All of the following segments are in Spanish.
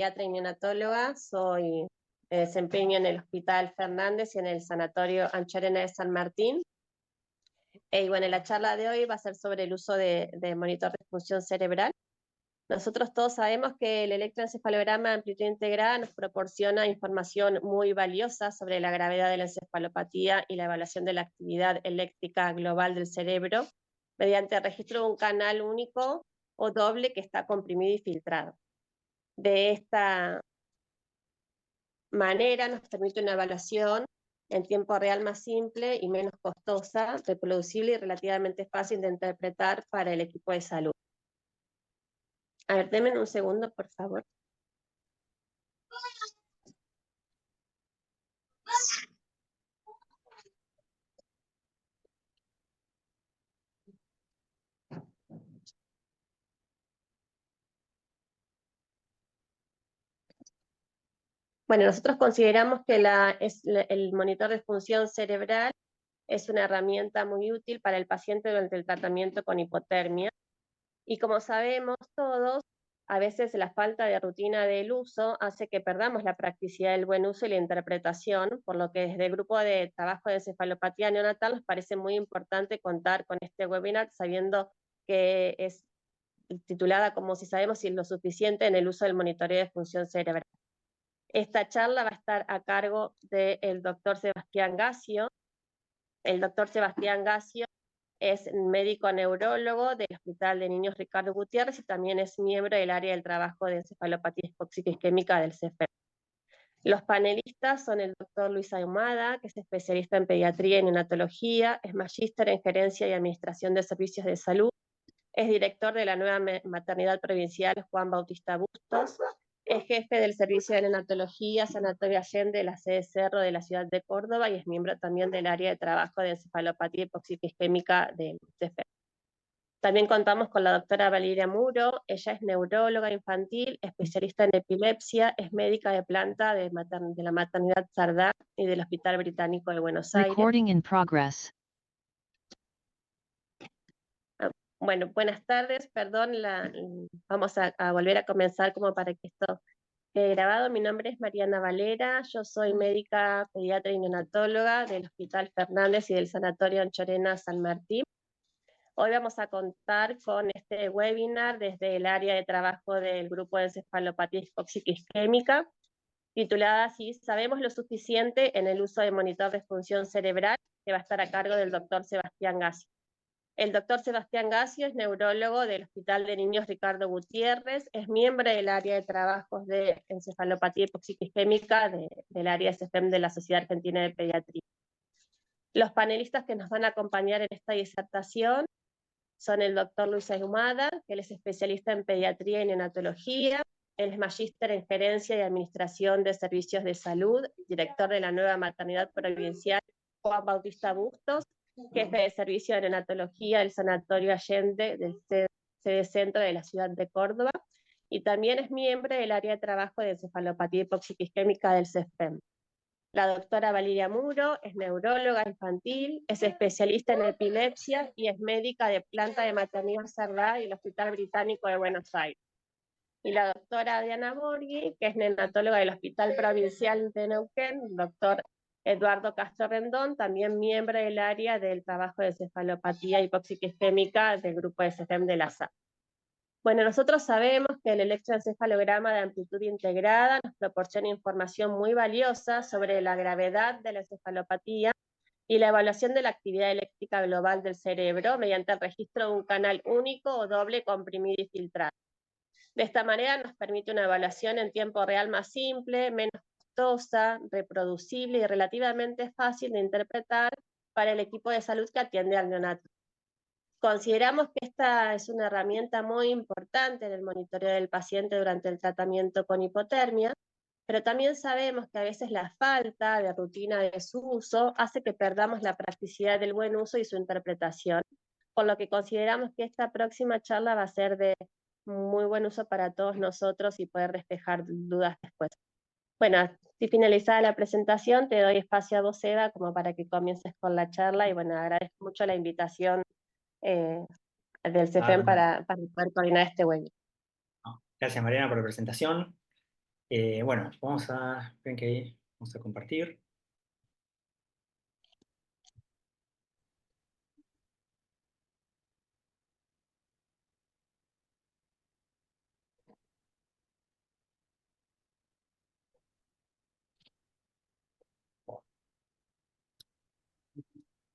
pediatra y neonatóloga, me desempeño en el Hospital Fernández y en el Sanatorio Anchorena de San Martín. Y bueno, la charla de hoy va a ser sobre el uso de monitor de función cerebral. Nosotros todos sabemos que el electroencefalograma de amplitud integrada nos proporciona información muy valiosa sobre la gravedad de la encefalopatía y la evaluación de la actividad eléctrica global del cerebro mediante el registro de un canal único o doble que está comprimido y filtrado. De esta manera nos permite una evaluación en tiempo real más simple y menos costosa, reproducible y relativamente fácil de interpretar para el equipo de salud. A ver, denme un segundo, por favor. Bueno, nosotros consideramos que el monitor de función cerebral es una herramienta muy útil para el paciente durante el tratamiento con hipotermia. Y como sabemos todos, a veces la falta de rutina del uso hace que perdamos la practicidad del buen uso y la interpretación, por lo que desde el grupo de trabajo de encefalopatía neonatal nos parece muy importante contar con este webinar, sabiendo que es titulada como si sabemos si es lo suficiente en el uso del monitoreo de función cerebral. Esta charla va a estar a cargo del doctor Sebastián Gassio. El doctor Sebastián Gassio es médico neurólogo del Hospital de Niños Ricardo Gutiérrez y también es miembro del área del trabajo de encefalopatía hipoxíquica isquémica del CEFER. Los panelistas son el doctor Luis Ahumada, que es especialista en pediatría y neonatología, es magíster en gerencia y administración de servicios de salud, es director de la nueva maternidad provincial Juan Bautista Bustos, es jefe del servicio de neonatología Sanatorio Allende de la sede Cerro de la ciudad de Córdoba y es miembro también del área de trabajo de encefalopatía hipoxíquica isquémica del CEFER. También contamos con la doctora Valeria Muro, ella es neuróloga infantil, especialista en epilepsia, es médica de planta de la maternidad Sardá y del Hospital Británico de Buenos Aires. Recording in progress. Bueno, buenas tardes, perdón, vamos a volver a comenzar como para que esto quede grabado. Mi nombre es Mariana Valera, yo soy médica pediatra y neonatóloga del Hospital Fernández y del Sanatorio Anchorena San Martín. Hoy vamos a contar con este webinar desde el área de trabajo del grupo de encefalopatía hipoxíquica isquémica, titulada así, ¿sabemos lo suficiente en el uso de monitor de función cerebral?, que va a estar a cargo del doctor Sebastián Gassio. El doctor Sebastián Gassio es neurólogo del Hospital de Niños Ricardo Gutiérrez, es miembro del área de trabajos de encefalopatía hipoxíquica isquémica del área SFEM de la Sociedad Argentina de Pediatría. Los panelistas que nos van a acompañar en esta disertación son el doctor Luis Ahumada, que él es especialista en pediatría y neonatología, él es magíster en gerencia y administración de servicios de salud, director de la nueva maternidad provincial Juan Bautista Bustos, jefe de servicio de neonatología del Sanatorio Allende del sede centro de la ciudad de Córdoba, y también es miembro del área de trabajo de encefalopatía hipoxíquica isquémica del CEFEM. La doctora Valeria Muro es neuróloga infantil, es especialista en epilepsia y es médica de planta de maternidad Sardá y el Hospital Británico de Buenos Aires. Y la doctora Diana Borghi, que es neonatóloga del Hospital Provincial de Neuquén, doctor Eduardo Castro Rendón, también miembro del área del trabajo de encefalopatía hipoxíquica isquémica del grupo de CEFEM de la SA. Bueno, nosotros sabemos que el electroencefalograma de amplitud integrada nos proporciona información muy valiosa sobre la gravedad de la encefalopatía y la evaluación de la actividad eléctrica global del cerebro mediante el registro de un canal único o doble comprimido y filtrado. De esta manera nos permite una evaluación en tiempo real más simple, menos costosa, reproducible y relativamente fácil de interpretar para el equipo de salud que atiende al neonato. Consideramos que esta es una herramienta muy importante en el monitoreo del paciente durante el tratamiento con hipotermia, pero también sabemos que a veces la falta de rutina de su uso hace que perdamos la practicidad del buen uso y su interpretación, por lo que consideramos que esta próxima charla va a ser de muy buen uso para todos nosotros y poder despejar dudas después. Bueno, si finalizada la presentación, te doy espacio a vos, Eva, como para que comiences con la charla, y bueno, agradezco mucho la invitación del CEFEM para poder coordinar este webinar. Gracias, Mariana, por la presentación. Bueno, ven que ahí vamos a compartir.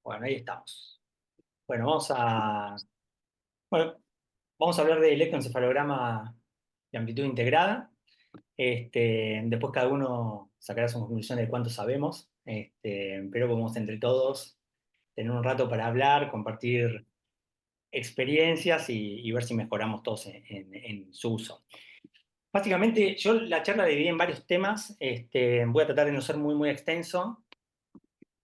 Bueno, ahí estamos. Bueno, bueno, vamos a hablar de electroencefalograma de amplitud integrada. Después cada uno sacará su conclusión de cuánto sabemos, pero podemos entre todos tener un rato para hablar, compartir experiencias y ver si mejoramos todos en su uso. Básicamente, yo la charla la dividí en varios temas. Voy a tratar de no ser muy extenso,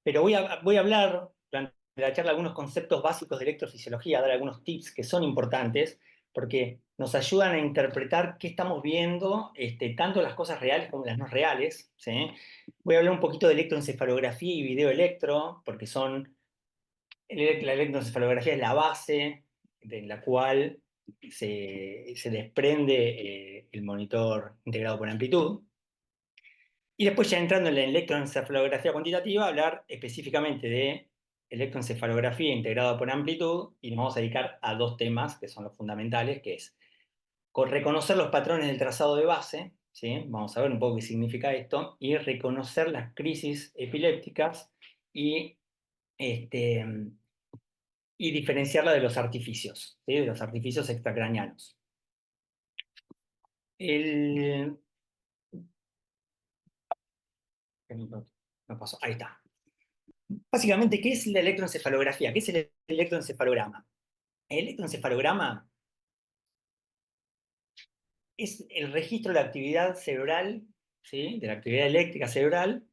pero voy a hablar durante la charla algunos conceptos básicos de electrofisiología, dar algunos tips que son importantes, porque nos ayudan a interpretar qué estamos viendo, tanto las cosas reales como las no reales, ¿sí? Voy a hablar un poquito de electroencefalografía y videoelectro, porque la electroencefalografía es la base de la cual se desprende el monitor integrado por amplitud. Y después ya entrando en la electroencefalografía cuantitativa, hablar específicamente de electroencefalografía integrada por amplitud, y nos vamos a dedicar a dos temas que son los fundamentales, que es reconocer los patrones del trazado de base, ¿sí? Vamos a ver un poco qué significa esto, y reconocer las crisis epilépticas y, este, y diferenciarla de los artificios, ¿sí? De los artificios extracraneanos. El... No pasó, ahí está. Básicamente, ¿qué es la electroencefalografía? ¿Qué es el electroencefalograma? El electroencefalograma es el registro de la actividad cerebral, ¿sí? De la actividad eléctrica cerebral,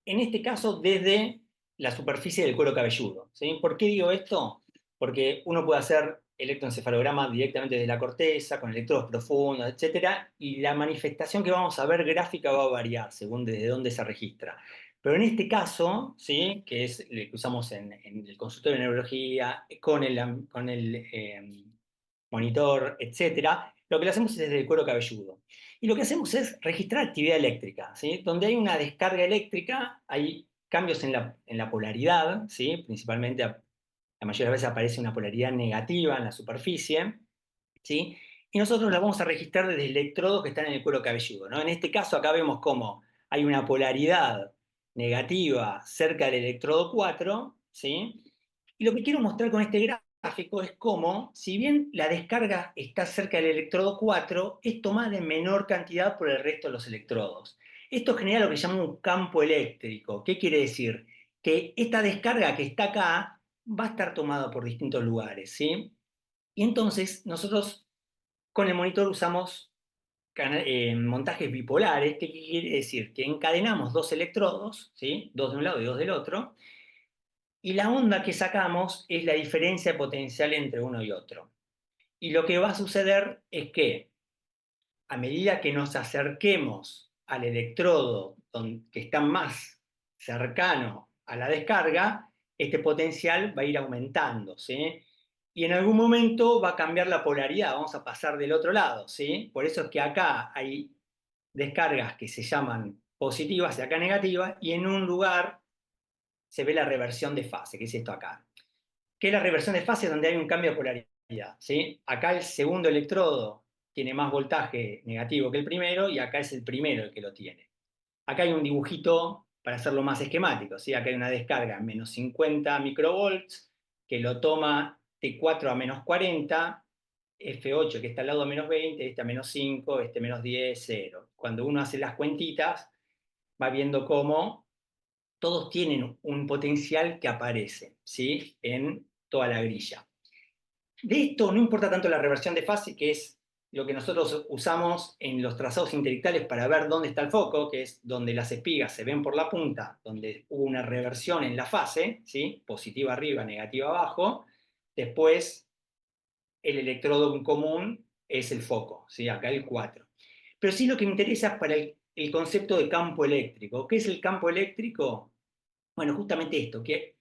en este caso desde la superficie del cuero cabelludo, ¿sí? ¿Por qué digo esto? Porque uno puede hacer electroencefalograma directamente desde la corteza, con electrodos profundos, etcétera, y la manifestación que vamos a ver gráfica va a variar según desde dónde se registra. Pero en este caso, ¿sí? Que es el que usamos en el consultorio de neurología, con el monitor, etcétera, lo que le hacemos es desde el cuero cabelludo. Y lo que hacemos es registrar actividad eléctrica, ¿sí? Donde hay una descarga eléctrica, hay cambios en la polaridad, ¿sí? Principalmente, la mayoría de las veces aparece una polaridad negativa en la superficie, ¿sí? Y nosotros la vamos a registrar desde electrodos que están en el cuero cabelludo, ¿no? En este caso, acá vemos cómo hay una polaridad negativa cerca del electrodo 4, ¿sí? Y lo que quiero mostrar con este gráfico es cómo, si bien la descarga está cerca del electrodo 4, es tomada en menor cantidad por el resto de los electrodos. Esto genera lo que se llama un campo eléctrico. ¿Qué quiere decir? Que esta descarga que está acá va a estar tomada por distintos lugares, ¿sí? Y entonces nosotros con el monitor usamos montajes bipolares. ¿Qué quiere decir? Que encadenamos dos electrodos, ¿sí? Dos de un lado y dos del otro, y la onda que sacamos es la diferencia potencial entre uno y otro. Y lo que va a suceder es que a medida que nos acerquemos al electrodo que está más cercano a la descarga, este potencial va a ir aumentando, ¿sí? Y en algún momento va a cambiar la polaridad, vamos a pasar del otro lado, ¿sí? Por eso es que acá hay descargas que se llaman positivas y acá negativas, y en un lugar se ve la reversión de fase, que es esto acá. ¿Qué es la reversión de fase? Donde hay un cambio de polaridad, ¿sí? Acá el segundo electrodo tiene más voltaje negativo que el primero, y acá es el primero el que lo tiene. Acá hay un dibujito para hacerlo más esquemático, ¿sí? Acá hay una descarga a menos 50 microvolts que lo toma T4 a menos 40, F8 que está al lado a menos 20, este a menos 5, este menos 10, 0. Cuando uno hace las cuentitas, va viendo cómo todos tienen un potencial que aparece, ¿sí? En toda la grilla. De esto no importa tanto la reversión de fase, que es lo que nosotros usamos en los trazados intelectuales para ver dónde está el foco, que es donde las espigas se ven por la punta, donde hubo una reversión en la fase, ¿sí? Positiva arriba, negativa abajo. Después, el electrodo común es el foco, ¿sí? Acá el 4. Pero sí lo que me interesa es para el concepto de campo eléctrico. ¿Qué es el campo eléctrico? Bueno, justamente esto, que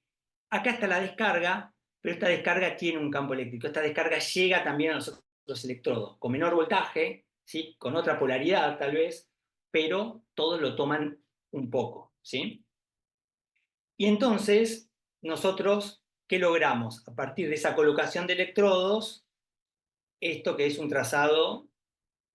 acá está la descarga, pero esta descarga tiene un campo eléctrico. Esta descarga llega también a los otros electrodos, con menor voltaje, ¿sí? Con otra polaridad tal vez, pero todos lo toman un poco, ¿sí? Y entonces, nosotros, ¿qué logramos? A partir de esa colocación de electrodos, esto que es un trazado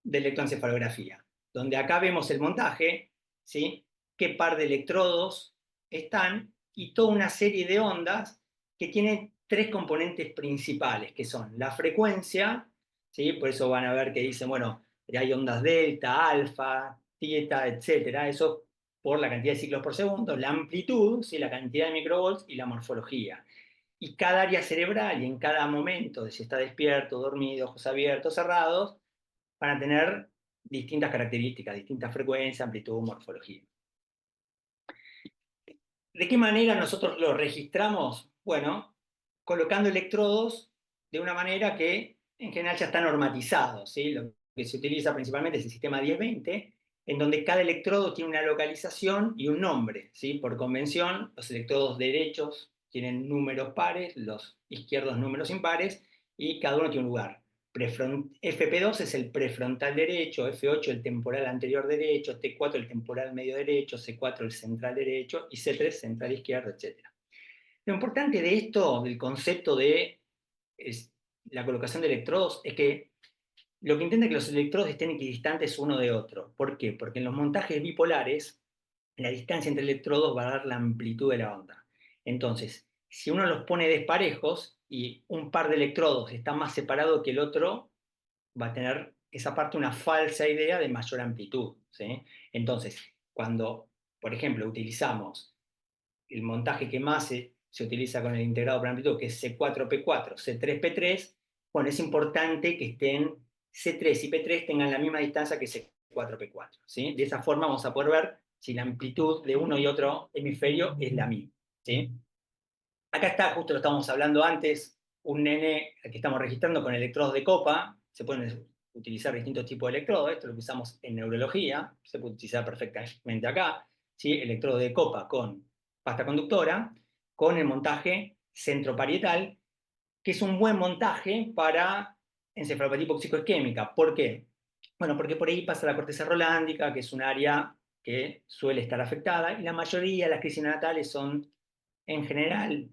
de electroencefalografía, donde acá vemos el montaje, ¿sí? Qué par de electrodos están y toda una serie de ondas que tienen tres componentes principales, que son la frecuencia, ¿sí? Por eso van a ver que dicen, bueno, hay ondas delta, alfa, teta, etcétera, eso por la cantidad de ciclos por segundo, la amplitud, ¿sí? La cantidad de microvolts y la morfología. Y cada área cerebral y en cada momento de si está despierto, dormido, ojos abiertos, cerrados, van a tener distintas características, distintas frecuencias, amplitud, morfología. ¿De qué manera nosotros lo registramos? Bueno, colocando electrodos de una manera que en general ya está normatizado, ¿sí? Lo que se utiliza principalmente es el sistema 1020, en donde cada electrodo tiene una localización y un nombre, ¿sí? Por convención, los electrodos derechos tienen números pares, los izquierdos números impares, y cada uno tiene un lugar. FP2 es el prefrontal derecho, F8 el temporal anterior derecho, T4 el temporal medio derecho, C4 el central derecho y C3 central izquierdo, etc. Lo importante de esto, del concepto de la colocación de electrodos, es que lo que intenta es que los electrodos estén equidistantes uno de otro. ¿Por qué? Porque en los montajes bipolares, la distancia entre electrodos va a dar la amplitud de la onda. Entonces, si uno los pone desparejos y un par de electrodos está más separado que el otro, va a tener esa parte una falsa idea de mayor amplitud, ¿sí? Entonces, cuando, por ejemplo, utilizamos el montaje que más se utiliza con el integrado por amplitud, que es C4P4, C3P3, bueno, es importante que estén C3 y P3 tengan la misma distancia que C4P4, ¿sí? De esa forma vamos a poder ver si la amplitud de uno y otro hemisferio es la misma, ¿sí? Acá está, justo lo estábamos hablando antes, un nene al que estamos registrando con electrodos de copa. Se pueden utilizar distintos tipos de electrodos, esto lo que usamos en neurología, se puede utilizar perfectamente acá, ¿sí? Electrodo de copa con pasta conductora, con el montaje centroparietal, que es un buen montaje para encefalopatía hipoxicoisquémica. ¿Por qué? Bueno, porque por ahí pasa la corteza rolándica, que es un área que suele estar afectada, y la mayoría de las crisis neonatales son, en general,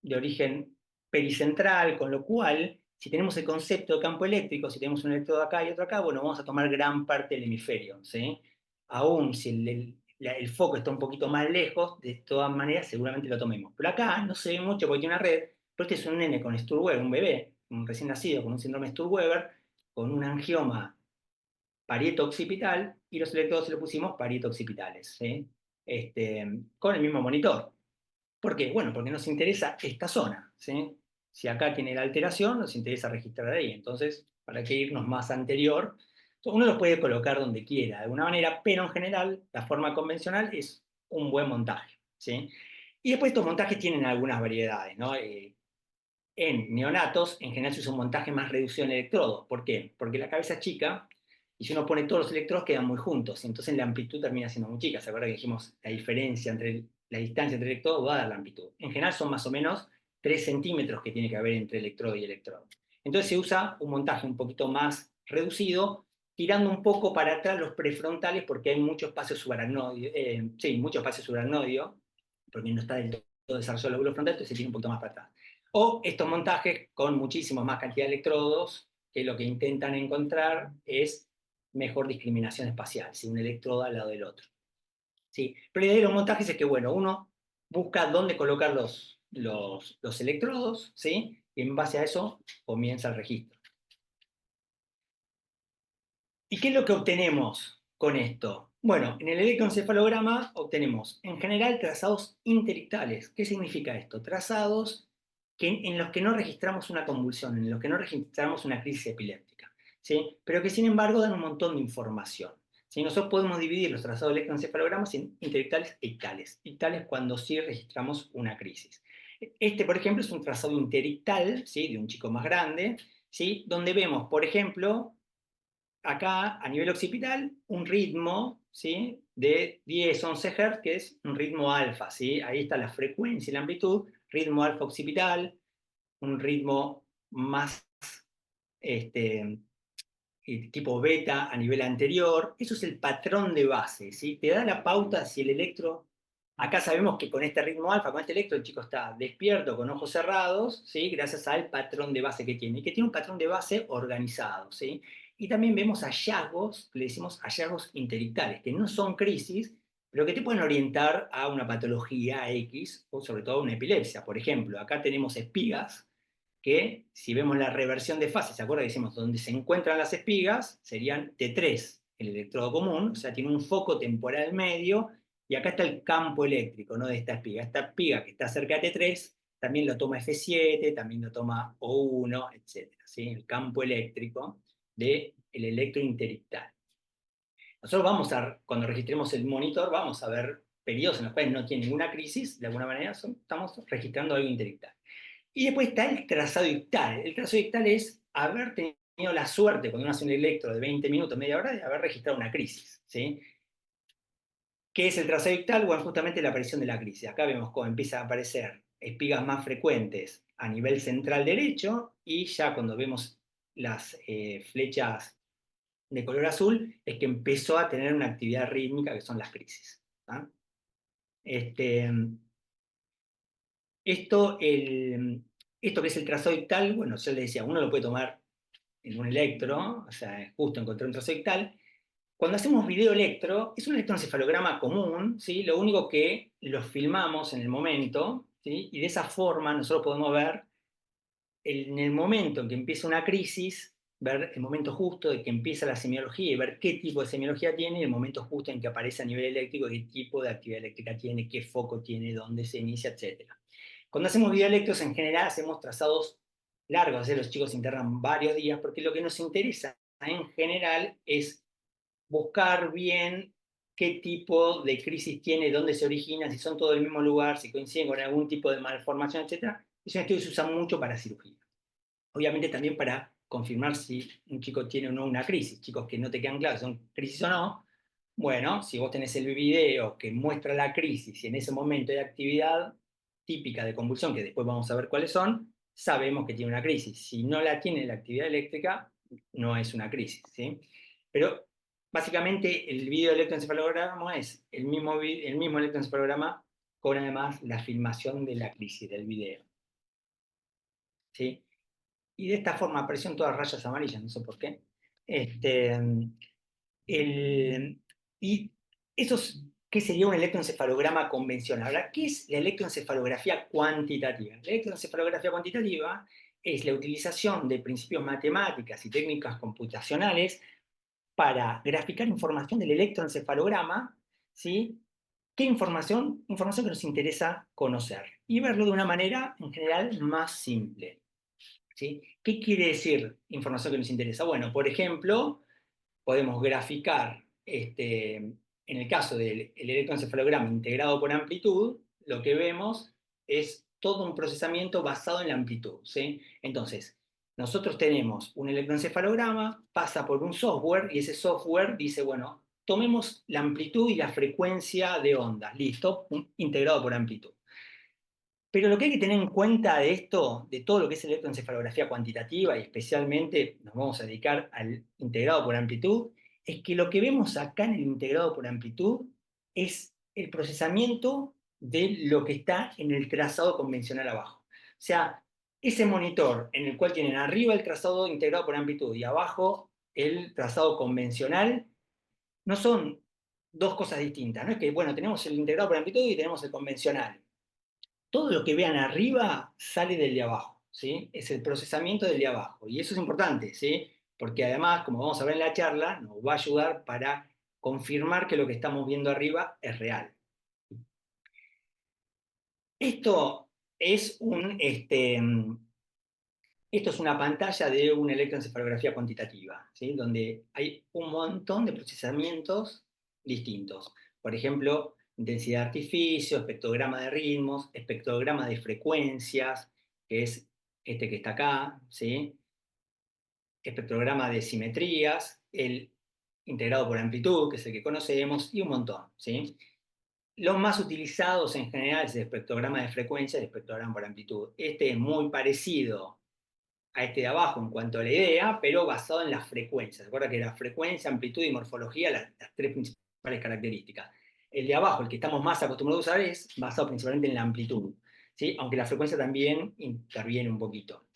de origen pericentral, con lo cual, si tenemos el concepto de campo eléctrico, si tenemos un electrodo acá y otro acá, bueno, vamos a tomar gran parte del hemisferio, ¿sí? Aún si el foco está un poquito más lejos, de todas maneras seguramente lo tomemos. Pero acá no se ve mucho porque tiene una red, pero este es un nene con Sturge-Weber, un bebé, un recién nacido con un síndrome Sturge-Weber, con un angioma parieto-occipital, y los electrodos se los pusimos parieto-occipitales, ¿sí? Con el mismo monitor. ¿Por qué? Bueno, porque nos interesa esta zona, ¿sí? Si acá tiene la alteración, nos interesa registrar ahí. Entonces, ¿para qué irnos más anterior? Uno los puede colocar donde quiera, de alguna manera, pero en general, la forma convencional es un buen montaje, ¿sí? Y después estos montajes tienen algunas variedades, ¿no? En neonatos, en general se usa un montaje más reducido en electrodos. ¿Por qué? Porque la cabeza es chica y si uno pone todos los electrodos quedan muy juntos y entonces la amplitud termina siendo muy chica. ¿Se acuerdan que dijimos la diferencia entre la distancia entre electrodos va a dar la amplitud? En general son más o menos 3 centímetros que tiene que haber entre electrodo y electrodo. Entonces se usa un montaje un poquito más reducido, tirando un poco para atrás los prefrontales porque hay mucho espacio subaracnoideo, mucho espacio subaracnoideo, porque no está del todo desarrollado el lóbulo frontal, entonces se tiene un poquito más para atrás. O estos montajes con muchísimo más cantidad de electrodos, que lo que intentan encontrar es mejor discriminación espacial, si un electrodo al lado del otro. ¿Sí? Pero la idea de los montajes es que, bueno, uno busca dónde colocar los electrodos, ¿sí? Y en base a eso comienza el registro. ¿Y qué es lo que obtenemos con esto? Bueno, en el electroencefalograma obtenemos en general trazados interictales. ¿Qué significa esto? Trazados en los que no registramos una convulsión, en los que no registramos una crisis epiléptica, ¿sí? Pero que sin embargo dan un montón de información. ¿Sí? Nosotros podemos dividir los trazados de electroencefalogramas en interictales e ictales. Ictales cuando sí registramos una crisis. Este, por ejemplo, es un trazado interictal, ¿sí? De un chico más grande, ¿sí? Donde vemos, por ejemplo, acá a nivel occipital un ritmo, ¿sí? De 10, 11 Hz, que es un ritmo alfa, ¿sí? Ahí está la frecuencia y la amplitud, ritmo alfa occipital, un ritmo más tipo beta a nivel anterior. Eso es el patrón de base, ¿sí? Te da la pauta si el electro, acá sabemos que con este ritmo alfa, con este electro, el chico está despierto, con ojos cerrados, ¿sí? Gracias al patrón de base que tiene, y que tiene un patrón de base organizado, ¿sí? Y también vemos hallazgos, le decimos hallazgos interictales, que no son crisis, pero que te pueden orientar a una patología X, o sobre todo a una epilepsia. Por ejemplo, acá tenemos espigas, que si vemos la reversión de fase, ¿se acuerdan que decimos donde se encuentran las espigas? Serían T3, el electrodo común, o sea, tiene un foco temporal medio, y acá está el campo eléctrico, ¿no? De esta espiga. Esta espiga que está cerca de T3 también lo toma F7, también lo toma O1, etc. ¿Sí? El campo eléctrico del electro interictal. Nosotros vamos a, cuando registremos el monitor, vamos a ver periodos en los cuales no tiene ninguna crisis, de alguna manera estamos registrando algo interictal. Y después está el trazado ictal. El trazado ictal es haber tenido la suerte, cuando uno hace un electro de 20 minutos, media hora, de haber registrado una crisis, ¿sí? ¿Qué es el trazado ictal? Bueno, justamente la aparición de la crisis. Acá vemos cómo empiezan a aparecer espigas más frecuentes a nivel central derecho, y ya cuando vemos las flechas de color azul, es que empezó a tener una actividad rítmica, que son las crisis. ¿Ah? Este, esto, esto que es el trazado ictal, bueno, yo les decía, uno lo puede tomar en un electro, o sea, justo encontré un trazado ictal. Cuando hacemos video electro, es un electroencefalograma común, ¿sí? Lo único que lo filmamos en el momento, ¿sí? Y de esa forma nosotros podemos ver en el momento en que empieza una crisis, ver el momento justo de que empieza la semiología y ver qué tipo de semiología tiene, y el momento justo en que aparece a nivel eléctrico, qué tipo de actividad eléctrica tiene, qué foco tiene, dónde se inicia, etc. Cuando hacemos videoelectros, en general hacemos trazados largos, los chicos se internan varios días, porque lo que nos interesa en general es buscar bien qué tipo de crisis tiene, dónde se origina, si son todos del mismo lugar, si coinciden con algún tipo de malformación, etc. Es un estudio que se usa mucho para cirugía. Obviamente también para confirmar si un chico tiene o no una crisis. Chicos que no te quedan claros si son crisis o no, bueno, si vos tenés el video que muestra la crisis y en ese momento hay actividad típica de convulsión, que después vamos a ver cuáles son, sabemos que tiene una crisis. Si no la tiene la actividad eléctrica, no es una crisis, ¿sí? Pero básicamente el video electroencefalograma es el mismo electroencefalograma con además la filmación de la crisis del video, ¿sí? Y de esta forma aparecieron todas rayas amarillas, no sé por qué. Este, el, y eso es, ¿qué sería un electroencefalograma convencional? Ahora, ¿qué es la electroencefalografía cuantitativa? La electroencefalografía cuantitativa es la utilización de principios matemáticas y técnicas computacionales para graficar información del electroencefalograma, ¿sí? ¿Qué información? Información que nos interesa conocer y verlo de una manera, en general, más simple. ¿Sí? ¿Qué quiere decir información que nos interesa? Bueno, por ejemplo, podemos graficar, en el caso del electroencefalograma integrado por amplitud, lo que vemos es todo un procesamiento basado en la amplitud, ¿sí? Entonces, nosotros tenemos un electroencefalograma, pasa por un software, y ese software dice, bueno, tomemos la amplitud y la frecuencia de ondas, listo, integrado por amplitud. Pero lo que hay que tener en cuenta de esto, de todo lo que es electroencefalografía cuantitativa, y especialmente nos vamos a dedicar al integrado por amplitud, es que lo que vemos acá en el integrado por amplitud es el procesamiento de lo que está en el trazado convencional abajo. O sea, ese monitor en el cual tienen arriba el trazado integrado por amplitud y abajo el trazado convencional, no son dos cosas distintas. No es que, bueno, tenemos el integrado por amplitud y tenemos el convencional. Todo lo que vean arriba sale del de abajo, ¿sí? Es el procesamiento del de abajo. Y eso es importante, ¿sí? Porque además, como vamos a ver en la charla, nos va a ayudar para confirmar que lo que estamos viendo arriba es real. Esto es esto es una pantalla de una electroencefalografía cuantitativa, ¿sí? Donde hay un montón de procesamientos distintos. Por ejemplo, intensidad de artificio, espectrograma de ritmos, espectrograma de frecuencias, que es este que está acá, ¿sí? Espectrograma de simetrías, el integrado por amplitud, que es el que conocemos, y un montón, ¿sí? Los más utilizados en general es el espectrograma de frecuencia y el espectrograma por amplitud. Este es muy parecido a este de abajo en cuanto a la idea, pero basado en las frecuencias. ¿Se acuerda que era frecuencia, amplitud y morfología, las tres principales características? El de abajo, el que estamos más acostumbrados a usar, es basado principalmente en la amplitud, ¿sí? Aunque la frecuencia también interviene un poquito.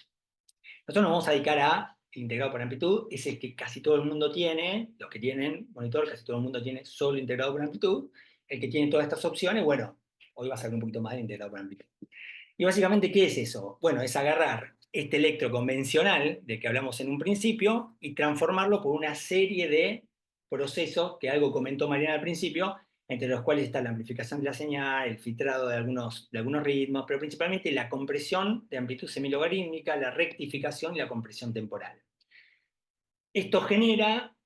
Nosotros nos vamos a dedicar a integrado por amplitud, es el que casi todo el mundo tiene, los que tienen monitor, casi todo el mundo tiene solo integrado por amplitud. El que tiene todas estas opciones, bueno, hoy va a ser un poquito más de integrado por amplitud. Y básicamente, ¿qué es eso? Bueno, es agarrar este electro convencional del que hablamos en un principio y transformarlo por una serie de procesos que algo comentó Mariana al principio, entre los cuales está la amplificación de la señal, el filtrado de algunos ritmos, pero principalmente la compresión de amplitud semilogarítmica, la rectificación y la compresión temporal. Esto genera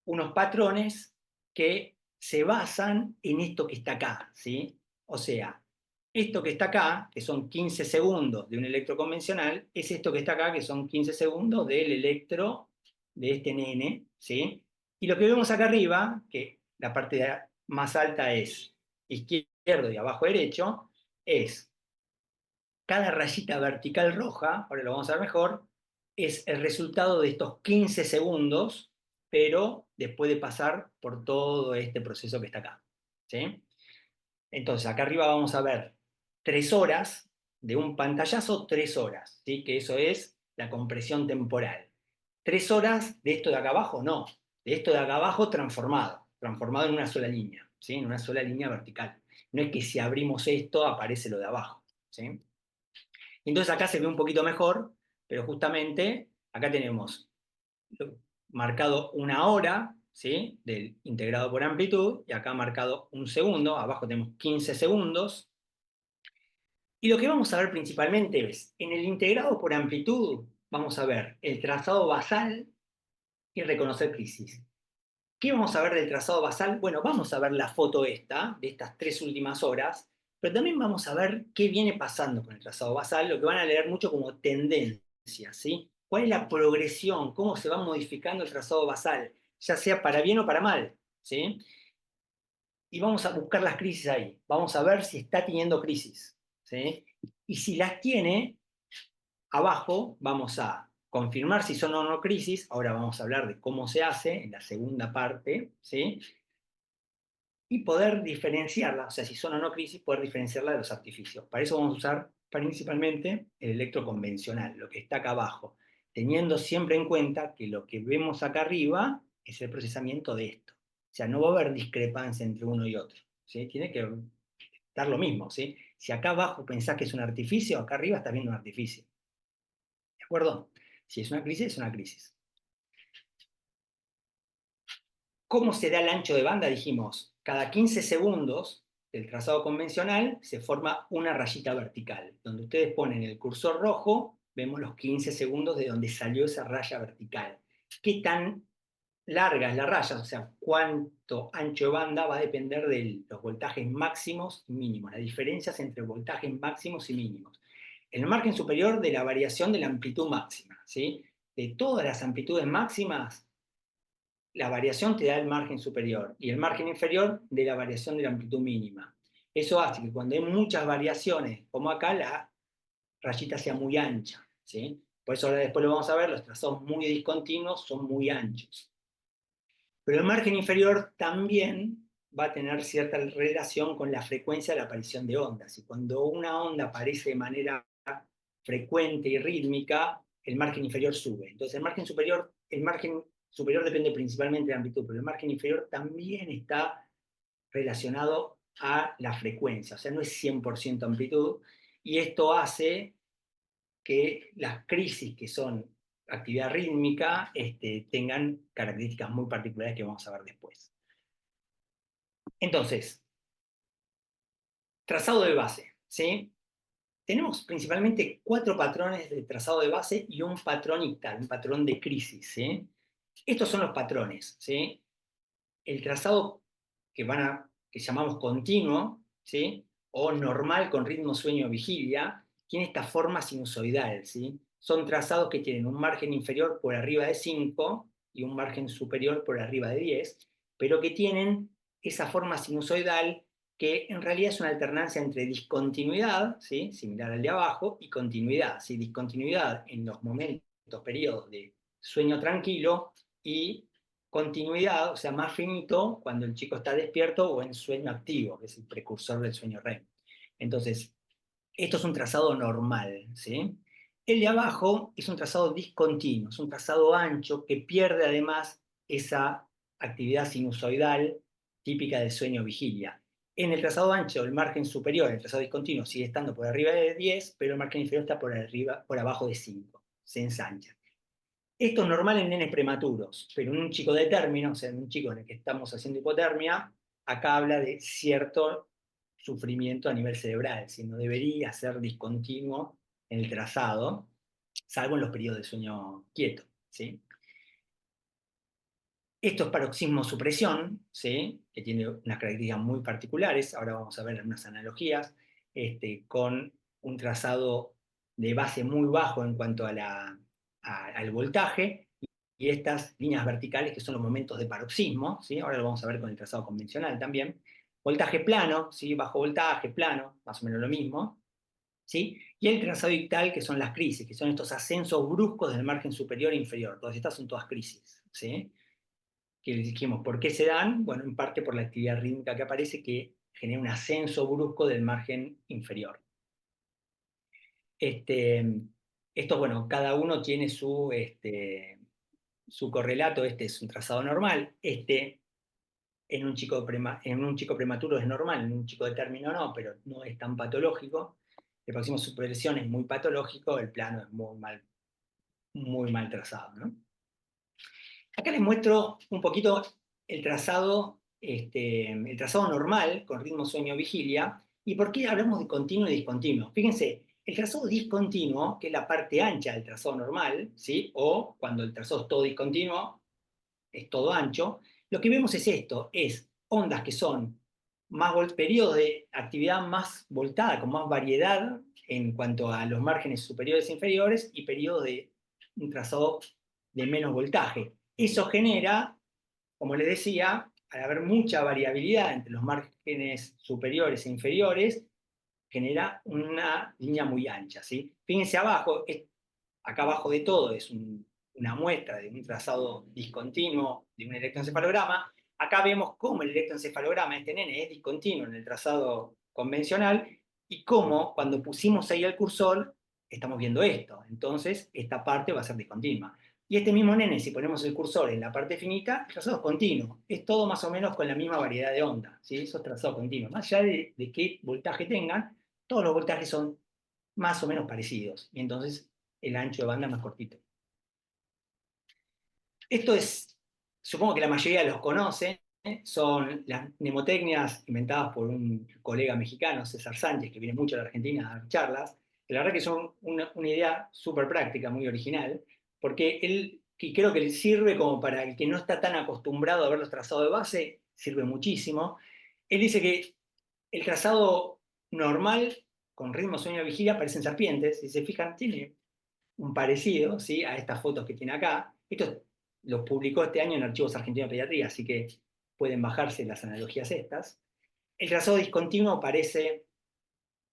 unos patrones que se basan en esto que está acá, ¿sí? O sea, esto que está acá, que son 15 segundos de un electro convencional, es esto que está acá, que son 15 segundos del electro de este nene, ¿sí? Y lo que vemos acá arriba, que la parte más alta es izquierdo y abajo derecho, es cada rayita vertical roja, ahora lo vamos a ver mejor, es el resultado de estos 15 segundos, pero después de pasar por todo este proceso que está acá, ¿sí? Entonces, acá arriba vamos a ver 3 horas de un pantallazo, 3 horas, ¿sí? Que eso es la compresión temporal. 3 horas de esto de acá abajo, no. De esto de acá abajo transformado en una sola línea, ¿sí? En una sola línea vertical. No es que si abrimos esto aparece lo de abajo, ¿sí? Entonces acá se ve un poquito mejor, pero justamente acá tenemos marcado una hora, ¿sí? Del integrado por amplitud, y acá marcado un segundo, abajo tenemos 15 segundos. Y lo que vamos a ver principalmente es, en el integrado por amplitud, vamos a ver el trazado basal y reconocer crisis. ¿Qué vamos a ver del trazado basal? Bueno, vamos a ver la foto esta, de estas 3 últimas horas, pero también vamos a ver qué viene pasando con el trazado basal, lo que van a leer mucho como tendencias, ¿sí? ¿Cuál es la progresión? ¿Cómo se va modificando el trazado basal? Ya sea para bien o para mal, ¿sí? Y vamos a buscar las crisis ahí. Vamos a ver si está teniendo crisis, ¿sí? Y si las tiene, abajo vamos a confirmar si son o no crisis. Ahora vamos a hablar de cómo se hace en la segunda parte, ¿sí? Y poder diferenciarla, o sea, si son o no crisis, poder diferenciarla de los artificios. Para eso vamos a usar principalmente el electro convencional, lo que está acá abajo, teniendo siempre en cuenta que lo que vemos acá arriba es el procesamiento de esto. O sea, no va a haber discrepancia entre uno y otro, ¿sí? Tiene que estar lo mismo, ¿sí? Si acá abajo pensás que es un artificio, acá arriba estás viendo un artificio. ¿De acuerdo? Si es una crisis, es una crisis. ¿Cómo se da el ancho de banda? Dijimos, cada 15 segundos del trazado convencional se forma una rayita vertical. Donde ustedes ponen el cursor rojo, vemos los 15 segundos de donde salió esa raya vertical. ¿Qué tan larga es la raya? O sea, cuánto ancho de banda va a depender de los voltajes máximos y mínimos, las diferencias entre voltajes máximos y mínimos. El margen superior de la variación de la amplitud máxima, ¿sí? De todas las amplitudes máximas, la variación te da el margen superior y el margen inferior de la variación de la amplitud mínima. Eso hace que cuando hay muchas variaciones, como acá, la rayita sea muy ancha, ¿sí? Por eso ahora después lo vamos a ver, los trazados muy discontinuos son muy anchos. Pero el margen inferior también va a tener cierta relación con la frecuencia de la aparición de ondas. Y cuando una onda aparece de manera frecuente y rítmica, el margen inferior sube. Entonces el margen superior depende principalmente de la amplitud, pero el margen inferior también está relacionado a la frecuencia, o sea, no es 100% amplitud, y esto hace que las crisis que son actividad rítmica tengan características muy particulares que vamos a ver después. Entonces, trazado de base, ¿sí? Tenemos principalmente 4 patrones de trazado de base y un patrón ictal, un patrón de crisis, ¿sí? Estos son los patrones, ¿sí? El trazado que llamamos continuo, ¿sí? O normal con ritmo sueño-vigilia, tiene esta forma sinusoidal, ¿sí? Son trazados que tienen un margen inferior por arriba de 5 y un margen superior por arriba de 10, pero que tienen esa forma sinusoidal que en realidad es una alternancia entre discontinuidad, ¿sí? Similar al de abajo, y continuidad, ¿sí? Discontinuidad en los momentos estos periodos de sueño tranquilo y continuidad, o sea, más finito cuando el chico está despierto o en sueño activo, que es el precursor del sueño REM. Entonces, esto es un trazado normal, ¿sí? El de abajo es un trazado discontinuo, es un trazado ancho que pierde además esa actividad sinusoidal típica del sueño-vigilia. En el trazado ancho, el margen superior, el trazado discontinuo, sigue estando por arriba de 10, pero el margen inferior está por abajo de 5, se ensancha. Esto es normal en nenes prematuros, pero en un chico de término, o sea, en un chico en el que estamos haciendo hipotermia, acá habla de cierto sufrimiento a nivel cerebral, si no debería ser discontinuo en el trazado, salvo en los periodos de sueño quieto, ¿sí? Esto es paroxismo-supresión, ¿sí? Que tiene unas características muy particulares, ahora vamos a ver algunas analogías, con un trazado de base muy bajo en cuanto al voltaje, y estas líneas verticales que son los momentos de paroxismo, ¿sí? Ahora lo vamos a ver con el trazado convencional también. Voltaje plano, ¿sí? Bajo voltaje, plano, más o menos lo mismo, ¿sí? Y el trazado ictal, que son las crisis, que son estos ascensos bruscos del margen superior e inferior. Todas estas son todas crisis, ¿sí? Que dijimos, ¿por qué se dan? Bueno, en parte por la actividad rítmica que aparece, que genera un ascenso brusco del margen inferior. Esto, bueno, cada uno tiene su correlato. Este es un trazado normal, en un chico prematuro es normal, en un chico de término no, pero no es tan patológico. El próximo superlesión es muy patológico, el plano es muy mal trazado, ¿no? Acá les muestro un poquito el trazado normal con ritmo sueño-vigilia y por qué hablamos de continuo y discontinuo. Fíjense, el trazado discontinuo, que es la parte ancha del trazado normal, ¿sí? O cuando el trazado es todo discontinuo, es todo ancho, lo que vemos es esto, es ondas que son periodos de actividad más voltada, con más variedad en cuanto a los márgenes superiores e inferiores, y periodos de un trazado de menos voltaje. Eso genera, como les decía, al haber mucha variabilidad entre los márgenes superiores e inferiores, genera una línea muy ancha, ¿sí? Fíjense abajo, acá abajo de todo es una muestra de un trazado discontinuo de un electroencefalograma. Acá vemos cómo el electroencefalograma de este nene es discontinuo en el trazado convencional y cómo cuando pusimos ahí el cursor estamos viendo esto. Entonces esta parte va a ser discontinua. Y este mismo nene, si ponemos el cursor en la parte finita, el trazado es continuo. Es todo más o menos con la misma variedad de onda, ¿sí? Eso es trazado continuo. Más allá de qué voltaje tengan, todos los voltajes son más o menos parecidos. Y entonces el ancho de banda es más cortito. Esto es, supongo que la mayoría los conoce, son las mnemotecnias inventadas por un colega mexicano, César Sánchez, que viene mucho a la Argentina a dar charlas. La verdad que son una idea súper práctica, muy original, porque él, y creo que le sirve como para el que no está tan acostumbrado a ver los trazados de base, sirve muchísimo. Él dice que el trazado normal, con ritmo sueño-vigilia, parecen serpientes. Si se fijan, tiene un parecido, ¿sí? A estas fotos que tiene acá. Esto lo publicó este año en Archivos Argentinos de Pediatría, así que pueden bajarse las analogías estas. El trazado discontinuo parece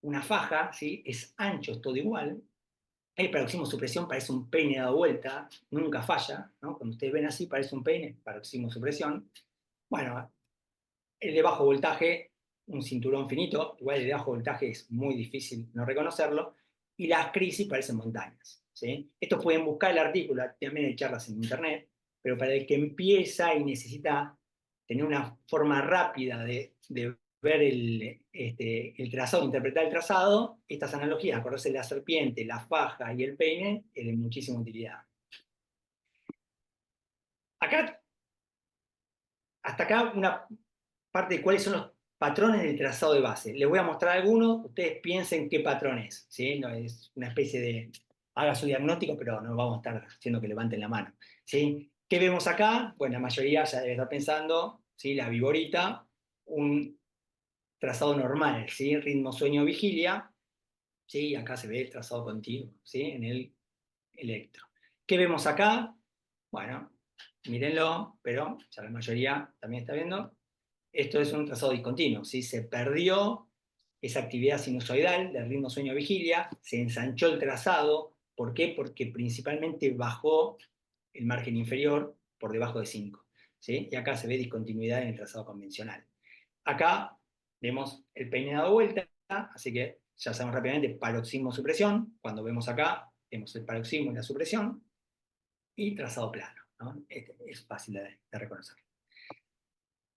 una faja, ¿sí? Es ancho, es todo igual. El paroxismo-supresión parece un peine dado vuelta, nunca falla, ¿no? Cuando ustedes ven así, parece un peine, paroxismo-supresión. Bueno, el de bajo voltaje, un cinturón finito, igual el de bajo voltaje es muy difícil no reconocerlo, y las crisis parecen montañas, ¿sí? Estos pueden buscar el artículo, también hay charlas en internet, pero para el que empieza y necesita tener una forma rápida de ver el trazado, interpretar el trazado, estas analogías, acordarse de la serpiente, la faja y el peine, es de muchísima utilidad. Acá, hasta acá una parte de cuáles son los patrones del trazado de base. Les voy a mostrar algunos, ustedes piensen qué patrón es, ¿sí? No, es una especie de, haga su diagnóstico, pero no vamos a estar haciendo que levanten la mano, ¿sí? ¿Qué vemos acá? Bueno, la mayoría ya debe estar pensando, ¿sí? La viborita, un trazado normal, ¿sí? Ritmo, sueño, vigilia, ¿sí? Acá se ve el trazado continuo, ¿sí? En el electro. ¿Qué vemos acá? Bueno, mírenlo, pero ya la mayoría también está viendo. Esto es un trazado discontinuo, ¿sí? Se perdió esa actividad sinusoidal del ritmo sueño-vigilia, se ensanchó el trazado ¿Por qué? Porque principalmente bajó el margen inferior por debajo de 5. ¿Sí? Y acá se ve discontinuidad en el trazado convencional. Acá vemos el peine dado vuelta, así que ya sabemos rápidamente paroxismo supresión. Cuando vemos acá, vemos el paroxismo y la supresión, y trazado plano, ¿no? Es fácil de reconocer.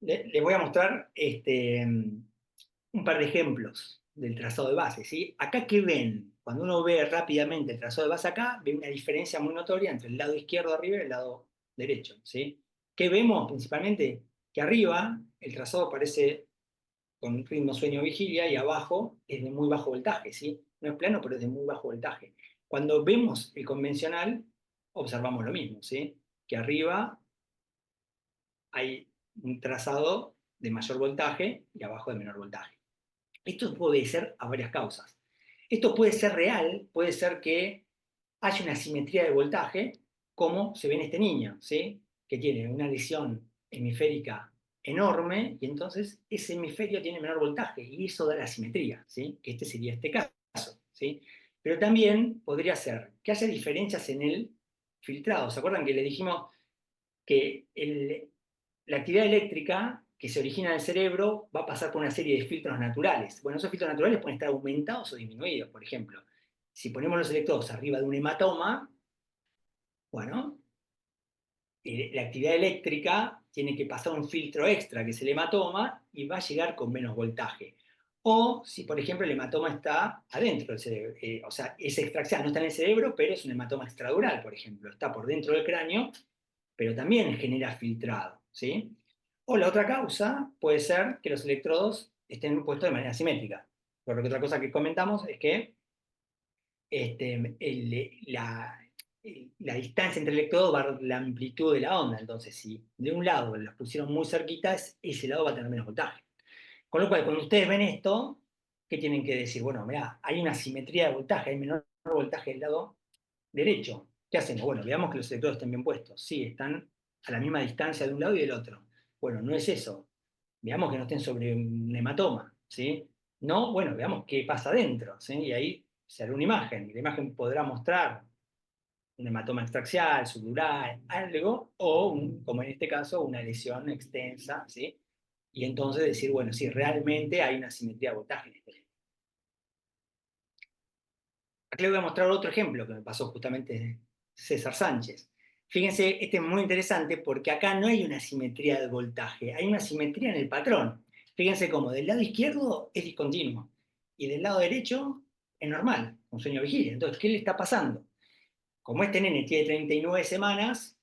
Les voy a mostrar un par de ejemplos del trazado de base. ¿Sí? Acá, ¿qué ven? Cuando uno ve rápidamente el trazado de base acá, ve una diferencia muy notoria entre el lado izquierdo arriba y el lado derecho. ¿Sí? ¿Qué vemos principalmente? Que arriba el trazado aparece con un ritmo sueño-vigilia y abajo es de muy bajo voltaje. ¿Sí? No es plano, pero es de muy bajo voltaje. Cuando vemos el convencional, observamos lo mismo. ¿Sí? Que arriba hay un trazado de mayor voltaje y abajo de menor voltaje. Esto puede ser a varias causas. Esto puede ser real, puede ser que haya una asimetría de voltaje, como se ve en este niño, ¿sí? Que tiene una lesión hemisférica enorme y entonces ese hemisferio tiene menor voltaje y eso da la asimetría, ¿sí? Que este sería este caso, ¿sí? Pero también podría ser que haya diferencias en el filtrado. ¿Se acuerdan que le dijimos que la actividad eléctrica que se origina en el cerebro va a pasar por una serie de filtros naturales? Bueno, esos filtros naturales pueden estar aumentados o disminuidos. Por ejemplo, si ponemos los electrodos arriba de un hematoma, bueno, la actividad eléctrica tiene que pasar un filtro extra, que es el hematoma, y va a llegar con menos voltaje. O si, por ejemplo, el hematoma está adentro del cerebro, o sea, es extraxial, no está en el cerebro, pero es un hematoma extradural, por ejemplo, está por dentro del cráneo, pero también genera filtrado, ¿sí? O la otra causa puede ser que los electrodos estén puestos de manera simétrica. Porque otra cosa que comentamos es que la distancia entre electrodos va a dar la amplitud de la onda. Entonces, si de un lado los pusieron muy cerquitas, ese lado va a tener menos voltaje. Con lo cual, cuando ustedes ven esto, ¿qué tienen que decir? Bueno, mirá, hay una simetría de voltaje, hay menor voltaje del lado derecho. ¿Qué hacemos? Bueno, veamos que los electrodos estén bien puestos. Sí, están a la misma distancia de un lado y del otro. Bueno, no es eso. Veamos que no estén sobre un hematoma, ¿sí? No, bueno, veamos qué pasa adentro, ¿sí? Y ahí se hará una imagen. Y la imagen podrá mostrar un hematoma extraxial, subdural, algo, o, como en este caso, una lesión extensa, ¿sí? Y entonces decir, bueno, sí, realmente hay una simetría de voltaje en este. Aquí les voy a mostrar otro ejemplo que me pasó justamente César Sánchez. Fíjense, este es muy interesante porque acá no hay una simetría del voltaje, hay una simetría en el patrón. Fíjense cómo del lado izquierdo es discontinuo y del lado derecho es normal, con sueño vigilia. Entonces, ¿qué le está pasando? Como este nene tiene 39 semanas,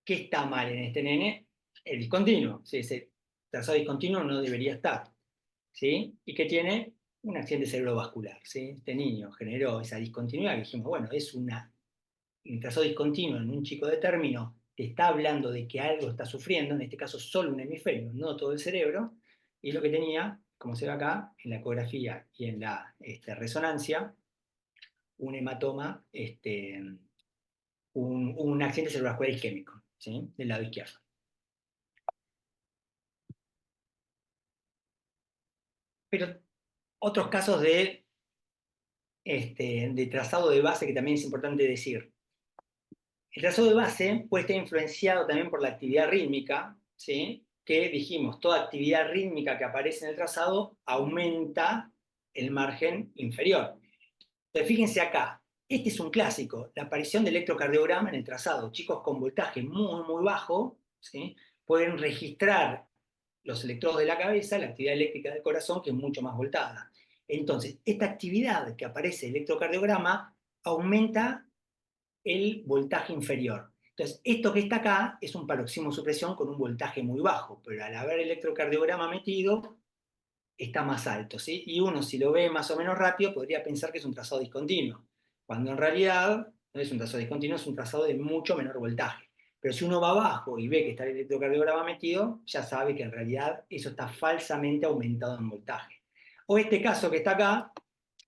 ¿qué está mal en este nene? El discontinuo. ¿Sí? Ese trazado discontinuo no debería estar. ¿Sí? Y que tiene un accidente cerebrovascular. ¿Sí? Este niño generó esa discontinuidad que dijimos, bueno, es un trazado discontinuo en un chico de término que está hablando de que algo está sufriendo, en este caso solo un hemisferio, no todo el cerebro, y lo que tenía, como se ve acá, en la ecografía y en la resonancia, un hematoma, un accidente cerebrovascular isquémico, ¿sí? Del lado izquierdo. Pero otros casos de trazado de base que también es importante decir. El trazado de base puede estar influenciado también por la actividad rítmica, ¿sí? Que dijimos, toda actividad rítmica que aparece en el trazado aumenta el margen inferior. Entonces, fíjense acá, este es un clásico, la aparición de electrocardiograma en el trazado. Chicos con voltaje muy, muy bajo, ¿sí? Pueden registrar los electrodos de la cabeza, la actividad eléctrica del corazón, que es mucho más voltada. Entonces, esta actividad que aparece en el electrocardiograma aumenta el voltaje inferior. Entonces, esto que está acá es un paroxismo supresión con un voltaje muy bajo, pero al haber electrocardiograma metido, está más alto, ¿sí? Y uno, si lo ve más o menos rápido, podría pensar que es un trazado discontinuo, cuando en realidad no es un trazado discontinuo, es un trazado de mucho menor voltaje. Pero si uno va abajo y ve que está el electrocardiograma metido, ya sabe que en realidad eso está falsamente aumentado en voltaje. O este caso que está acá,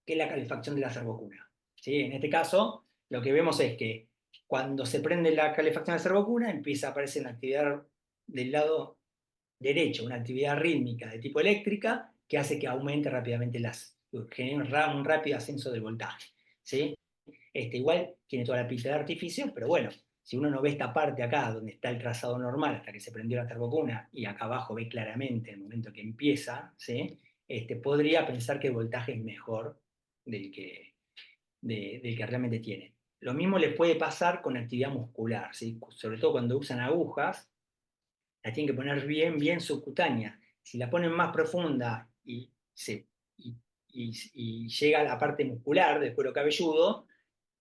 que es la calefacción de la cervocuna. ¿Sí? En este caso, lo que vemos es que cuando se prende la calefacción de la cervocuna, empieza a aparecer una actividad del lado derecho, una actividad rítmica de tipo eléctrica que hace que aumente rápidamente genere un rápido ascenso del voltaje. ¿Sí? Igual tiene toda la pinta de artificio, pero bueno, si uno no ve esta parte acá, donde está el trazado normal hasta que se prendió la turbo, y acá abajo ve claramente el momento que empieza, ¿sí? Podría pensar que el voltaje es mejor del que, del que realmente tiene. Lo mismo les puede pasar con actividad muscular, ¿sí? Sobre todo cuando usan agujas, la tienen que poner bien, bien subcutánea. Si la ponen más profunda y, y llega a la parte muscular del cuero cabelludo,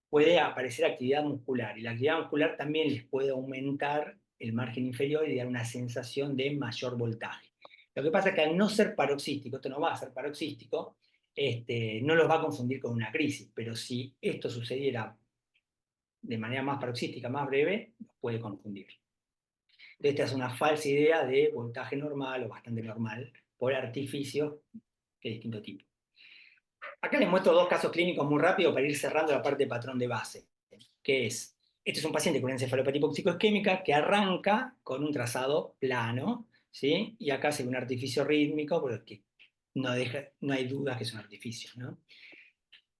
puede aparecer actividad muscular. Y la actividad muscular también les puede aumentar el margen inferior y dar una sensación de mayor voltaje. Lo que pasa es que al no ser paroxístico, esto no va a ser paroxístico, no los va a confundir con una crisis, pero si esto sucediera de manera más paroxística, más breve, los puede confundir. Esta es una falsa idea de voltaje normal o bastante normal por artificios de distinto tipo. Acá les muestro dos casos clínicos muy rápidos para ir cerrando la parte de patrón de base, que es, este es un paciente con encefalopatía hipoxicoisquémica que arranca con un trazado plano, ¿sí? Y acá se ve un artificio rítmico, porque no hay dudas que es un artificio, ¿no?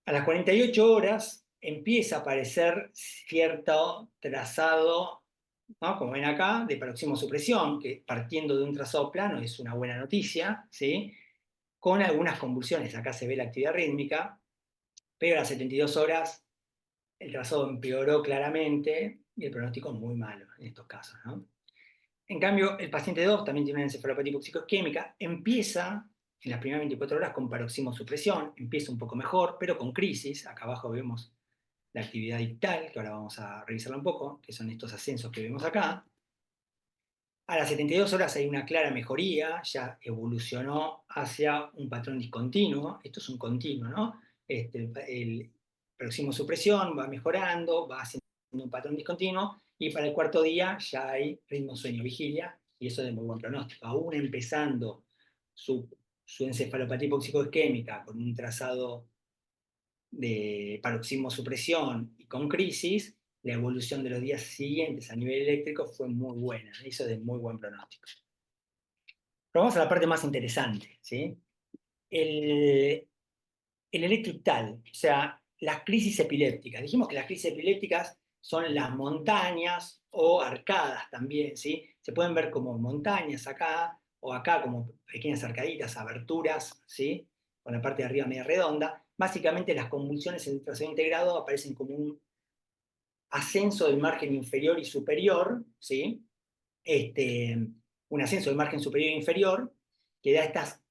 A las 48 horas empieza a aparecer cierto trazado, ¿no? Como ven acá, de paroximosupresión, que partiendo de un trazado plano es una buena noticia, ¿sí? Con algunas convulsiones. Acá se ve la actividad rítmica, pero a las 72 horas el trazado empeoró claramente y el pronóstico es muy malo en estos casos, ¿no? En cambio, el paciente 2 también tiene una encefalopatía hipoxicoisquémica, empieza en las primeras 24 horas con paroximosupresión, empieza un poco mejor, pero con crisis. Acá abajo vemos la actividad ictal, que ahora vamos a revisarla un poco, que son estos ascensos que vemos acá. A las 72 horas hay una clara mejoría, ya evolucionó hacia un patrón discontinuo, esto es un continuo, ¿no? El paroximosupresión va mejorando, va haciendo un patrón discontinuo, y para el cuarto día ya hay ritmo sueño-vigilia, y eso es de muy buen pronóstico. Aún empezando su encefalopatía hipoxicoisquémica con un trazado de paroximosupresión y con crisis, la evolución de los días siguientes a nivel eléctrico fue muy buena, hizo de muy buen pronóstico. Pero vamos a la parte más interesante, ¿sí? El, el electroictal, o sea, las crisis epilépticas. Dijimos que las crisis epilépticas son las montañas o arcadas también, ¿sí? Se pueden ver como montañas acá, o acá como pequeñas arcaditas, aberturas, ¿sí? Con la parte de arriba media redonda. Básicamente las convulsiones en el trazado integrado aparecen como un ascenso del margen inferior y superior, ¿sí? Un ascenso del margen superior e inferior, que da estas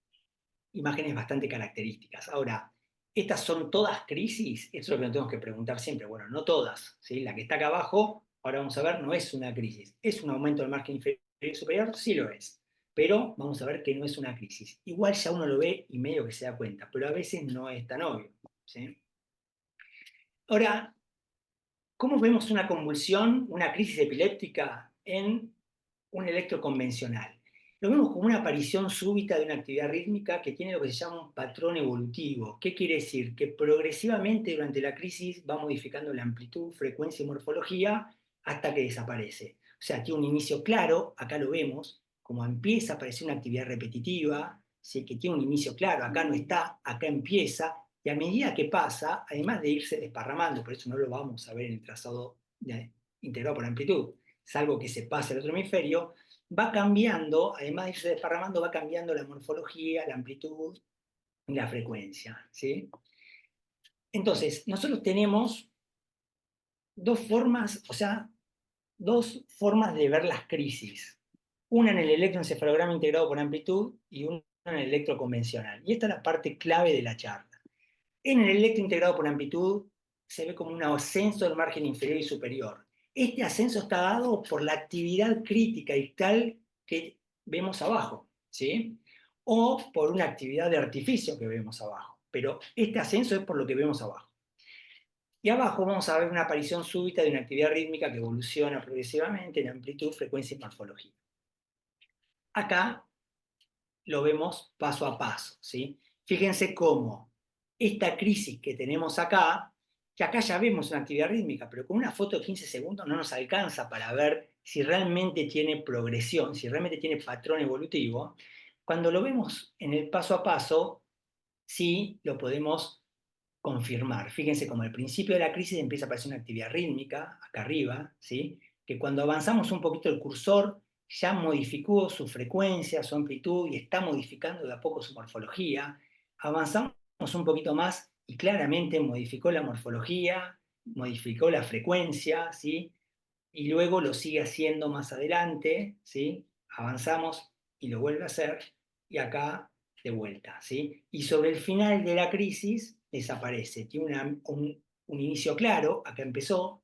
imágenes bastante características. Ahora, ¿estas son todas crisis? Eso es lo que nos tenemos que preguntar siempre. Bueno, no todas, ¿sí? La que está acá abajo, ahora vamos a ver, no es una crisis. ¿Es un aumento del margen inferior y superior? Sí lo es. Pero vamos a ver que no es una crisis. Igual ya uno lo ve y medio que se da cuenta, pero a veces no es tan obvio, ¿sí? Ahora, ¿cómo vemos una convulsión, una crisis epiléptica en un electro convencional? Lo vemos como una aparición súbita de una actividad rítmica que tiene lo que se llama un patrón evolutivo. ¿Qué quiere decir? Que progresivamente durante la crisis va modificando la amplitud, frecuencia y morfología hasta que desaparece. O sea, tiene un inicio claro, acá lo vemos, como empieza a aparecer una actividad repetitiva, ¿sí? Que tiene un inicio claro, acá no está, acá empieza, y a medida que pasa, además de irse desparramando, por eso no lo vamos a ver en el trazado integrado por amplitud, salvo que se pase al otro hemisferio, va cambiando, además de irse desparramando, va cambiando la morfología, la amplitud y la frecuencia, ¿sí? Entonces, nosotros tenemos dos formas, o sea, dos formas de ver las crisis. Una en el electroencefalograma integrado por amplitud y una en el electro convencional. Y esta es la parte clave de la charla. En el electro integrado por amplitud se ve como un ascenso del margen inferior y superior. Este ascenso está dado por la actividad crítica y tal que vemos abajo, ¿sí? O por una actividad de artificio que vemos abajo. Pero este ascenso es por lo que vemos abajo. Y abajo vamos a ver una aparición súbita de una actividad rítmica que evoluciona progresivamente en amplitud, frecuencia y morfología. Acá lo vemos paso a paso, ¿sí? Fíjense cómo esta crisis que tenemos acá, que acá ya vemos una actividad rítmica, pero con una foto de 15 segundos no nos alcanza para ver si realmente tiene progresión, si realmente tiene patrón evolutivo. Cuando lo vemos en el paso a paso, sí lo podemos confirmar. Fíjense como al principio de la crisis empieza a aparecer una actividad rítmica, acá arriba, ¿sí? Que cuando avanzamos un poquito el cursor, ya modificó su frecuencia, su amplitud, y está modificando de a poco su morfología. Avanzamos un poquito más y claramente modificó la morfología, modificó la frecuencia, ¿sí? Y luego lo sigue haciendo más adelante, ¿sí? Avanzamos y lo vuelve a hacer, y acá de vuelta, ¿sí? Y sobre el final de la crisis desaparece. Tiene un inicio claro, acá empezó,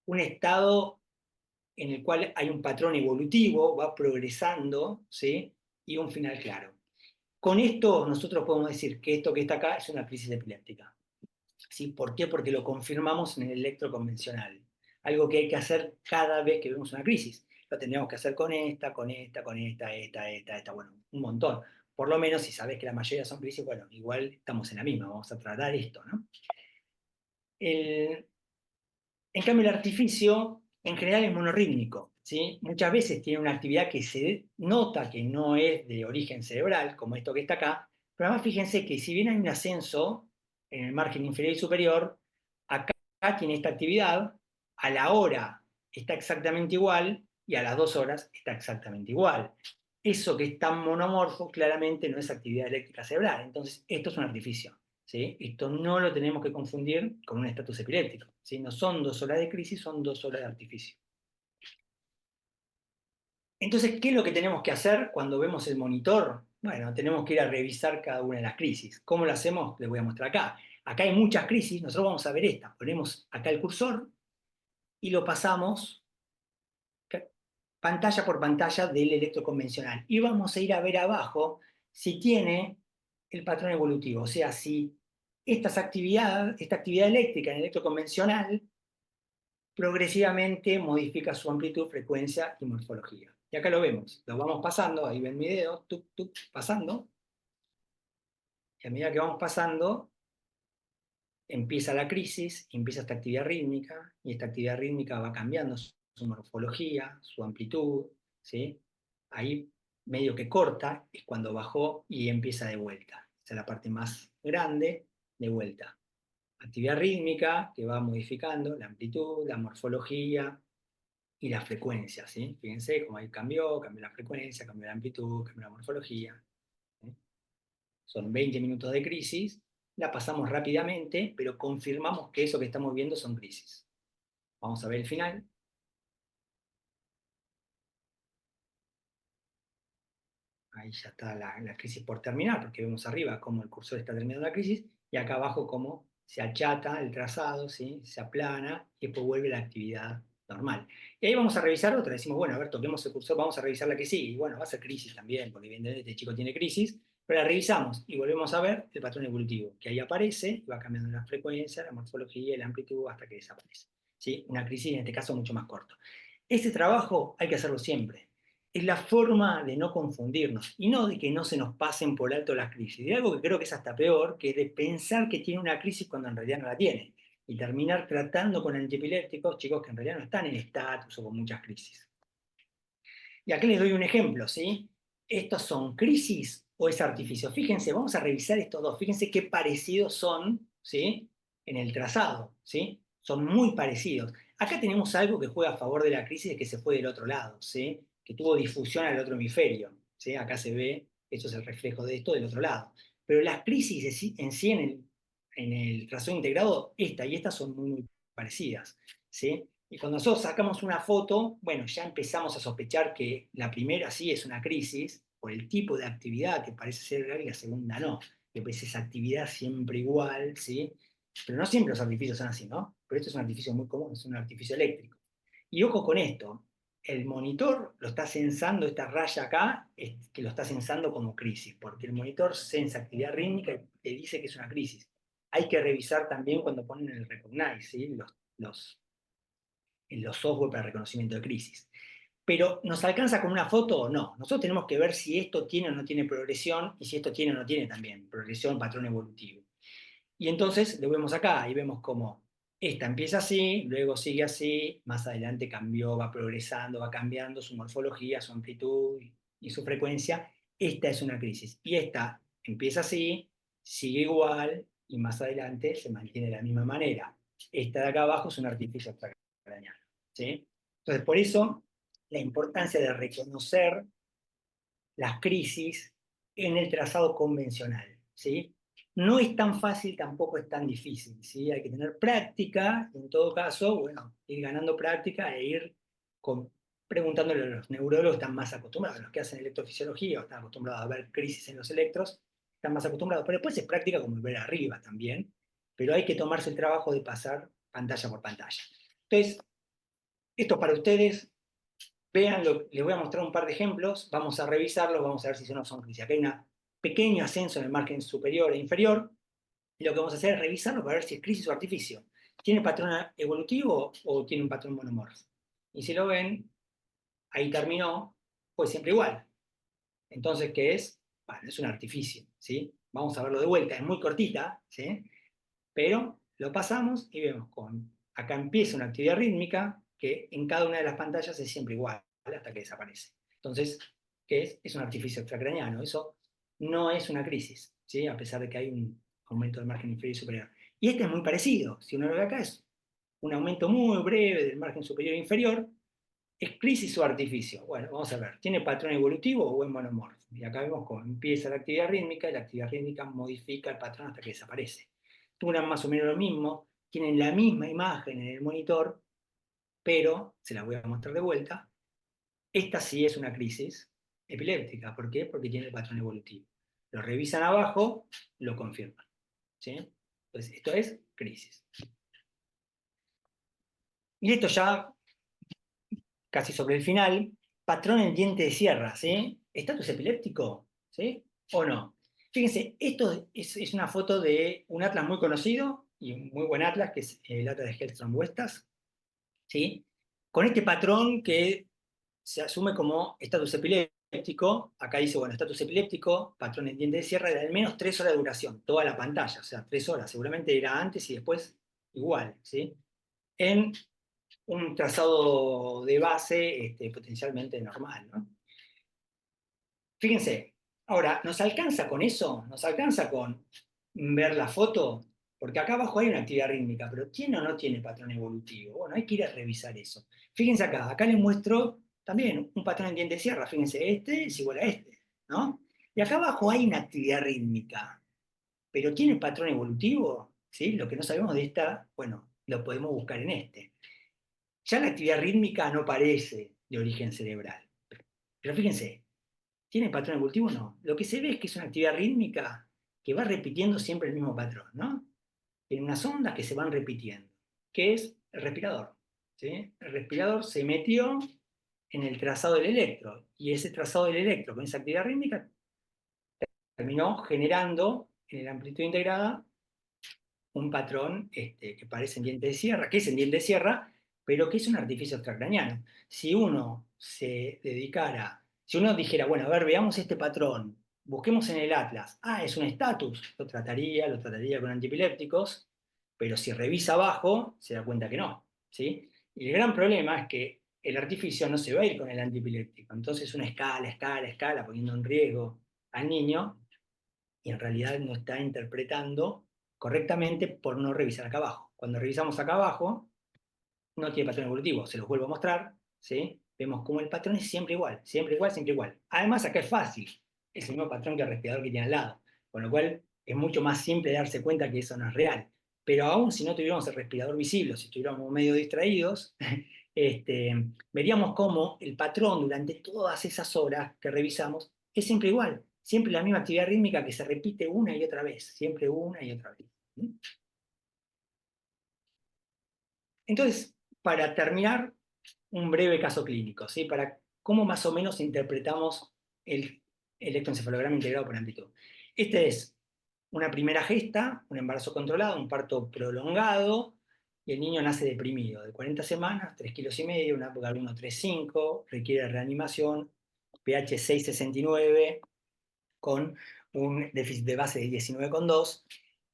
un estado en el cual hay un patrón evolutivo, va progresando, ¿sí? Y un final claro. Con esto nosotros podemos decir que esto que está acá es una crisis epiléptica. ¿Sí? ¿Por qué? Porque lo confirmamos en el electroconvencional. Algo que hay que hacer cada vez que vemos una crisis. Lo tendríamos que hacer con esta, con esta, con esta, bueno, un montón. Por lo menos si sabes que la mayoría son crisis, bueno, igual estamos en la misma, vamos a tratar esto, ¿no? En cambio, el artificio en general es monorrítmico, ¿sí? Muchas veces tiene una actividad que se nota que no es de origen cerebral, como esto que está acá, pero además fíjense que si bien hay un ascenso en el margen inferior y superior, acá tiene esta actividad, a la hora está exactamente igual y a las 2 horas está exactamente igual. Eso que es tan monomorfo claramente no es actividad eléctrica cerebral, entonces esto es un artificio. ¿Sí? Esto no lo tenemos que confundir con un estatus epiléptico, ¿sí? No son 2 horas de crisis, son 2 horas de artificio. Entonces, ¿qué es lo que tenemos que hacer cuando vemos el monitor? Bueno, tenemos que ir a revisar cada una de las crisis. ¿Cómo lo hacemos? Les voy a mostrar acá. Acá hay muchas crisis, nosotros vamos a ver esta. Ponemos acá el cursor y lo pasamos pantalla por pantalla del electroconvencional. Y vamos a ir a ver abajo si tiene el patrón evolutivo, o sea, si esta actividad eléctrica en el electroconvencional progresivamente modifica su amplitud, frecuencia y morfología. Y acá lo vemos, lo vamos pasando, ahí ven mi dedo, tuc, tuc, pasando, y a medida que vamos pasando, empieza la crisis, empieza esta actividad rítmica, y esta actividad rítmica va cambiando su morfología, su amplitud, ¿sí? Ahí medio que corta, es cuando bajó y empieza de vuelta. Esa es la parte más grande, de vuelta. Actividad rítmica que va modificando la amplitud, la morfología y la frecuencia, ¿sí? Fíjense cómo ahí cambió la frecuencia, cambió la amplitud, cambió la morfología. ¿Sí? Son 20 minutos de crisis, la pasamos rápidamente, pero confirmamos que eso que estamos viendo son crisis. Vamos a ver el final. Ahí ya está la crisis por terminar, porque vemos arriba cómo el cursor está terminando la crisis, y acá abajo cómo se achata el trazado, ¿sí? Se aplana, y después vuelve la actividad normal. Y ahí vamos a revisar otra, decimos, bueno, a ver, toquemos el cursor, vamos a revisar la que sigue, y bueno, va a ser crisis también, porque evidentemente este chico tiene crisis, pero la revisamos y volvemos a ver el patrón evolutivo, que ahí aparece, y va cambiando la frecuencia, la morfología y la amplitud hasta que desaparece. ¿Sí? Una crisis en este caso mucho más corta. Ese trabajo hay que hacerlo siempre. Es la forma de no confundirnos y no de que no se nos pasen por alto las crisis. De algo que creo que es hasta peor, que es de pensar que tiene una crisis cuando en realidad no la tiene. Y terminar tratando con antiepilépticos chicos que en realidad no están en estatus o con muchas crisis. Y aquí les doy un ejemplo, ¿sí? ¿Estos son crisis o es artificio? Fíjense, vamos a revisar estos dos. Fíjense qué parecidos son, ¿sí? En el trazado, ¿sí? Son muy parecidos. Acá tenemos algo que juega a favor de la crisis, que se fue del otro lado, ¿sí? Que tuvo difusión al otro hemisferio, ¿sí? Acá se ve, esto es el reflejo de esto del otro lado. Pero las crisis en sí, en el trazado integrado, esta y esta son muy parecidas, ¿sí? Y cuando nosotros sacamos una foto, bueno, ya empezamos a sospechar que la primera sí es una crisis, por el tipo de actividad que parece ser real y la segunda no. Que pues esa actividad siempre igual, ¿sí? Pero no siempre los artificios son así, ¿no? Pero esto es un artificio muy común, es un artificio eléctrico. Y ojo con esto, el monitor lo está censando, esta raya acá, es que lo está censando como crisis, porque el monitor censa actividad rítmica y te dice que es una crisis. Hay que revisar también cuando ponen el recognize, ¿sí? En los software para reconocimiento de crisis. Pero ¿nos alcanza con una foto o no? Nosotros tenemos que ver si esto tiene o no tiene progresión y si esto tiene o no tiene también progresión, patrón evolutivo. Y entonces lo vemos acá y vemos cómo esta empieza así, luego sigue así, más adelante cambió, va progresando, va cambiando su morfología, su amplitud y su frecuencia. Esta es una crisis. Y esta empieza así, sigue igual, y más adelante se mantiene de la misma manera. Esta de acá abajo es un artificio extracraniano, ¿sí? Entonces, por eso, la importancia de reconocer las crisis en el trazado convencional, ¿sí? No es tan fácil, tampoco es tan difícil, ¿sí? Hay que tener práctica, en todo caso, bueno, ir ganando práctica e ir con, preguntándole a los neurólogos que están más acostumbrados, los que hacen electrofisiología o están acostumbrados a ver crisis en los electros, están más acostumbrados, pero después es práctica como ver arriba también, pero hay que tomarse el trabajo de pasar pantalla por pantalla. Entonces, esto para ustedes, vean, les voy a mostrar un par de ejemplos, vamos a revisarlos, vamos a ver si son crisis. Acá hay un pequeño ascenso en el margen superior e inferior, y lo que vamos a hacer es revisarlo para ver si es crisis o artificio. ¿Tiene patrón evolutivo o tiene un patrón monomorfo? Y si lo ven, ahí terminó, pues siempre igual. Entonces, ¿qué es? Bueno, es un artificio, ¿sí? Vamos a verlo de vuelta, es muy cortita, ¿sí? Pero lo pasamos y vemos acá empieza una actividad rítmica que en cada una de las pantallas es siempre igual, hasta que desaparece. Entonces, ¿qué es? Es un artificio extracraniano. Eso no es una crisis, ¿sí? A pesar de que hay un aumento del margen inferior y superior. Y este es muy parecido. Si uno lo ve acá, es un aumento muy breve del margen superior e inferior. ¿Es crisis o artificio? Bueno, vamos a ver. ¿Tiene patrón evolutivo o es monomorfo? Y acá vemos cómo empieza la actividad rítmica y la actividad rítmica modifica el patrón hasta que desaparece. Duran más o menos lo mismo, tienen la misma imagen en el monitor, pero, se la voy a mostrar de vuelta, esta sí es una crisis epiléptica. ¿Por qué? Porque tiene el patrón evolutivo. Lo revisan abajo, lo confirman, ¿sí? Entonces, esto es crisis. Y esto ya casi sobre el final, patrón en diente de sierra, ¿sí? ¿Estatus epiléptico? ¿Sí? ¿O no? Fíjense, esto es una foto de un atlas muy conocido y un muy buen atlas, que es el atlas de Hellstrom-Westas, ¿sí? Con este patrón que se asume como estatus epiléptico. Acá dice, bueno, estatus epiléptico, patrón en diente de sierra, de al menos 3 horas de duración, toda la pantalla, o sea, 3 horas, seguramente era antes y después igual, ¿sí? En un trazado de base potencialmente normal, ¿no? Fíjense, ahora, ¿nos alcanza con eso? ¿Nos alcanza con ver la foto? Porque acá abajo hay una actividad rítmica, pero ¿tiene o no tiene patrón evolutivo? Bueno, hay que ir a revisar eso. Fíjense acá les muestro también un patrón en diente de sierra. Fíjense, este es igual a este, ¿no? Y acá abajo hay una actividad rítmica, pero ¿tiene patrón evolutivo? ¿Sí? Lo que no sabemos de esta, bueno, lo podemos buscar en este. Ya la actividad rítmica no parece de origen cerebral. Pero fíjense, ¿tiene patrón evolutivo? No. Lo que se ve es que es una actividad rítmica que va repitiendo siempre el mismo patrón, ¿no? Tiene unas ondas que se van repitiendo, que es el respirador, ¿sí? El respirador se metió en el trazado del electro, y ese trazado del electro con esa actividad rítmica terminó generando en la amplitud integrada un patrón que parece en diente de sierra, que es en diente de sierra, pero que es un artificio extracraniano. Si uno se dedicara, si uno dijera, bueno, a ver, veamos este patrón, busquemos en el atlas, es un estatus, lo trataría con antiepilépticos, pero si revisa abajo, se da cuenta que no, ¿sí? Y el gran problema es que el artificio no se va a ir con el antiepiléptico, entonces una escala, poniendo en riesgo al niño, y en realidad no está interpretando correctamente por no revisar acá abajo. Cuando revisamos acá abajo, no tiene patrón evolutivo, se los vuelvo a mostrar, ¿sí? Vemos cómo el patrón es siempre igual, siempre igual, siempre igual. Además, acá es fácil, es el mismo patrón que el respirador que tiene al lado, con lo cual es mucho más simple darse cuenta que eso no es real. Pero aún si no tuviéramos el respirador visible, si estuviéramos medio distraídos, veríamos cómo el patrón durante todas esas horas que revisamos es siempre igual, siempre la misma actividad rítmica que se repite una y otra vez, siempre una y otra vez. Entonces, para terminar, un breve caso clínico, ¿sí? Para cómo más o menos interpretamos el electroencefalograma integrado por amplitud. Este es una primera gesta, un embarazo controlado, un parto prolongado, y el niño nace deprimido, de 40 semanas, 3,5 kilos, una APGAR 1,35, requiere reanimación, pH 6,69, con un déficit de base de 19,2.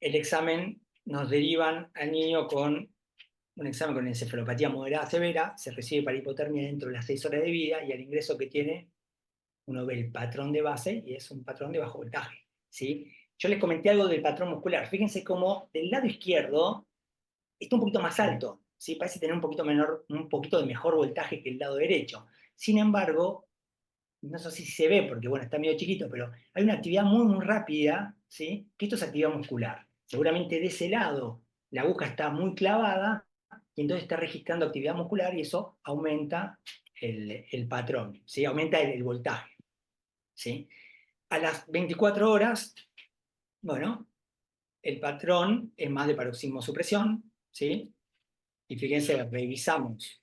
El examen nos derivan al niño con un examen con encefalopatía moderada severa, se recibe para hipotermia dentro de las 6 horas de vida, y al ingreso que tiene, uno ve el patrón de base y es un patrón de bajo voltaje, ¿sí? yo les comenté algo del patrón muscular. Fíjense cómo del lado izquierdo está un poquito más alto, ¿sí? Parece tener un poquito de mejor voltaje que el lado derecho. Sin embargo, no sé si se ve porque, bueno, está medio chiquito, pero hay una actividad muy, muy rápida, ¿sí? Que esto es actividad muscular. Seguramente de ese lado la aguja está muy clavada y entonces está registrando actividad muscular y eso aumenta el patrón, ¿sí? Aumenta el voltaje, ¿sí? A las 24 horas, bueno, el patrón es más de paroxismo supresión, ¿sí? Y fíjense, revisamos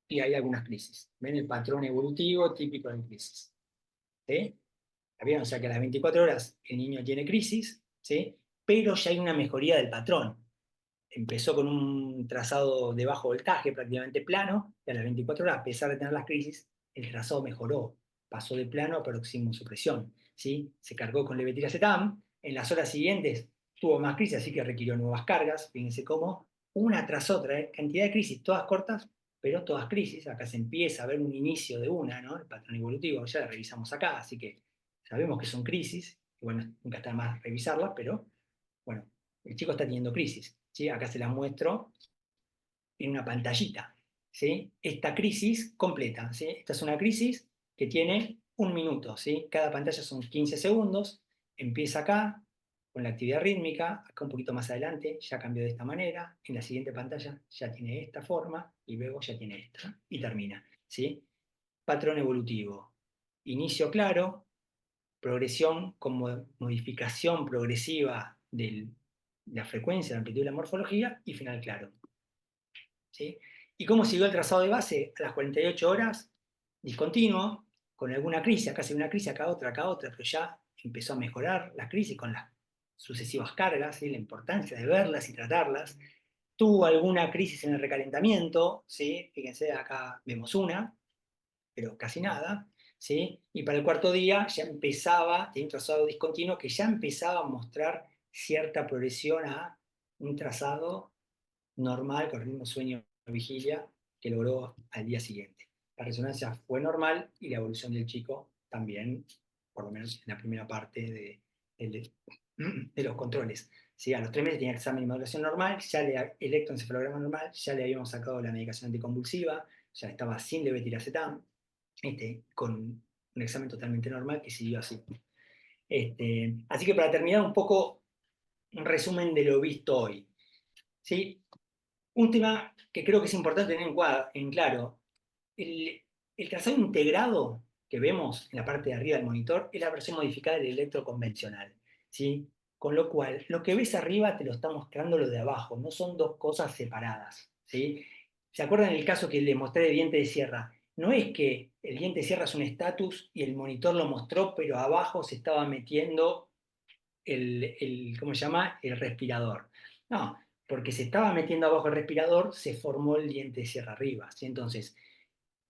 y hay algunas crisis. ¿Ven el patrón evolutivo típico de crisis? ¿Sí? ¿Está bien? O sea que a las 24 horas el niño tiene crisis, ¿sí? Pero ya hay una mejoría del patrón. Empezó con un trazado de bajo voltaje, prácticamente plano, y a las 24 horas, a pesar de tener las crisis, el trazado mejoró. Pasó de plano a paroxismo supresión, ¿sí? Se cargó con levetiracetam. En las horas siguientes tuvo más crisis, así que requirió nuevas cargas. Fíjense cómo una tras otra, cantidad de crisis, todas cortas, pero todas crisis. Acá se empieza a ver un inicio de una, ¿no? El patrón evolutivo, ya la revisamos acá, así que sabemos que son crisis. Y bueno, nunca está más revisarlas, pero bueno, el chico está teniendo crisis, ¿sí? Acá se la muestro en una pantallita, ¿sí? Esta crisis completa, ¿sí? Esta es una crisis que tiene un minuto, ¿sí? Cada pantalla son 15 segundos, empieza acá con la actividad rítmica, acá un poquito más adelante ya cambió de esta manera, en la siguiente pantalla ya tiene esta forma y luego ya tiene esta y termina, ¿sí? Patrón evolutivo, inicio claro, progresión como modificación progresiva de la frecuencia, la amplitud y la morfología, y final claro. ¿Sí? ¿Y cómo siguió el trazado de base? A las 48 horas, discontinuo, con alguna crisis, acá se ve una crisis, acá otra, pero ya empezó a mejorar la crisis con las sucesivas cargas, ¿sí? La importancia de verlas y tratarlas. Tuvo alguna crisis en el recalentamiento, ¿sí? Fíjense, acá vemos una, pero casi nada, ¿sí? Y para el cuarto día ya empezaba, tenía un trazado discontinuo que ya empezaba a mostrar cierta progresión a un trazado normal con ritmo sueño-vigilia que logró al día siguiente. La resonancia fue normal y la evolución del chico también, por lo menos en la primera parte de los controles. ¿Sí? A los 3 meses tenía examen y maduración normal, ya le electroencefalograma normal, ya le habíamos sacado la medicación anticonvulsiva, ya estaba sin levetiracetam, con un examen totalmente normal que siguió así. Así que para terminar un poco, un resumen de lo visto hoy. ¿Sí? Un tema que creo que es importante tener en claro, el, el trazado integrado que vemos en la parte de arriba del monitor es la versión modificada del electro convencional, ¿sí? Con lo cual, lo que ves arriba te lo está mostrando lo de abajo, no son dos cosas separadas, ¿sí? ¿Se acuerdan el caso que les mostré de diente de sierra? No es que el diente de sierra es un estatus y el monitor lo mostró, pero abajo se estaba metiendo ¿cómo se llama? El respirador. No, porque se estaba metiendo abajo el respirador, se formó el diente de sierra arriba, ¿sí? Entonces,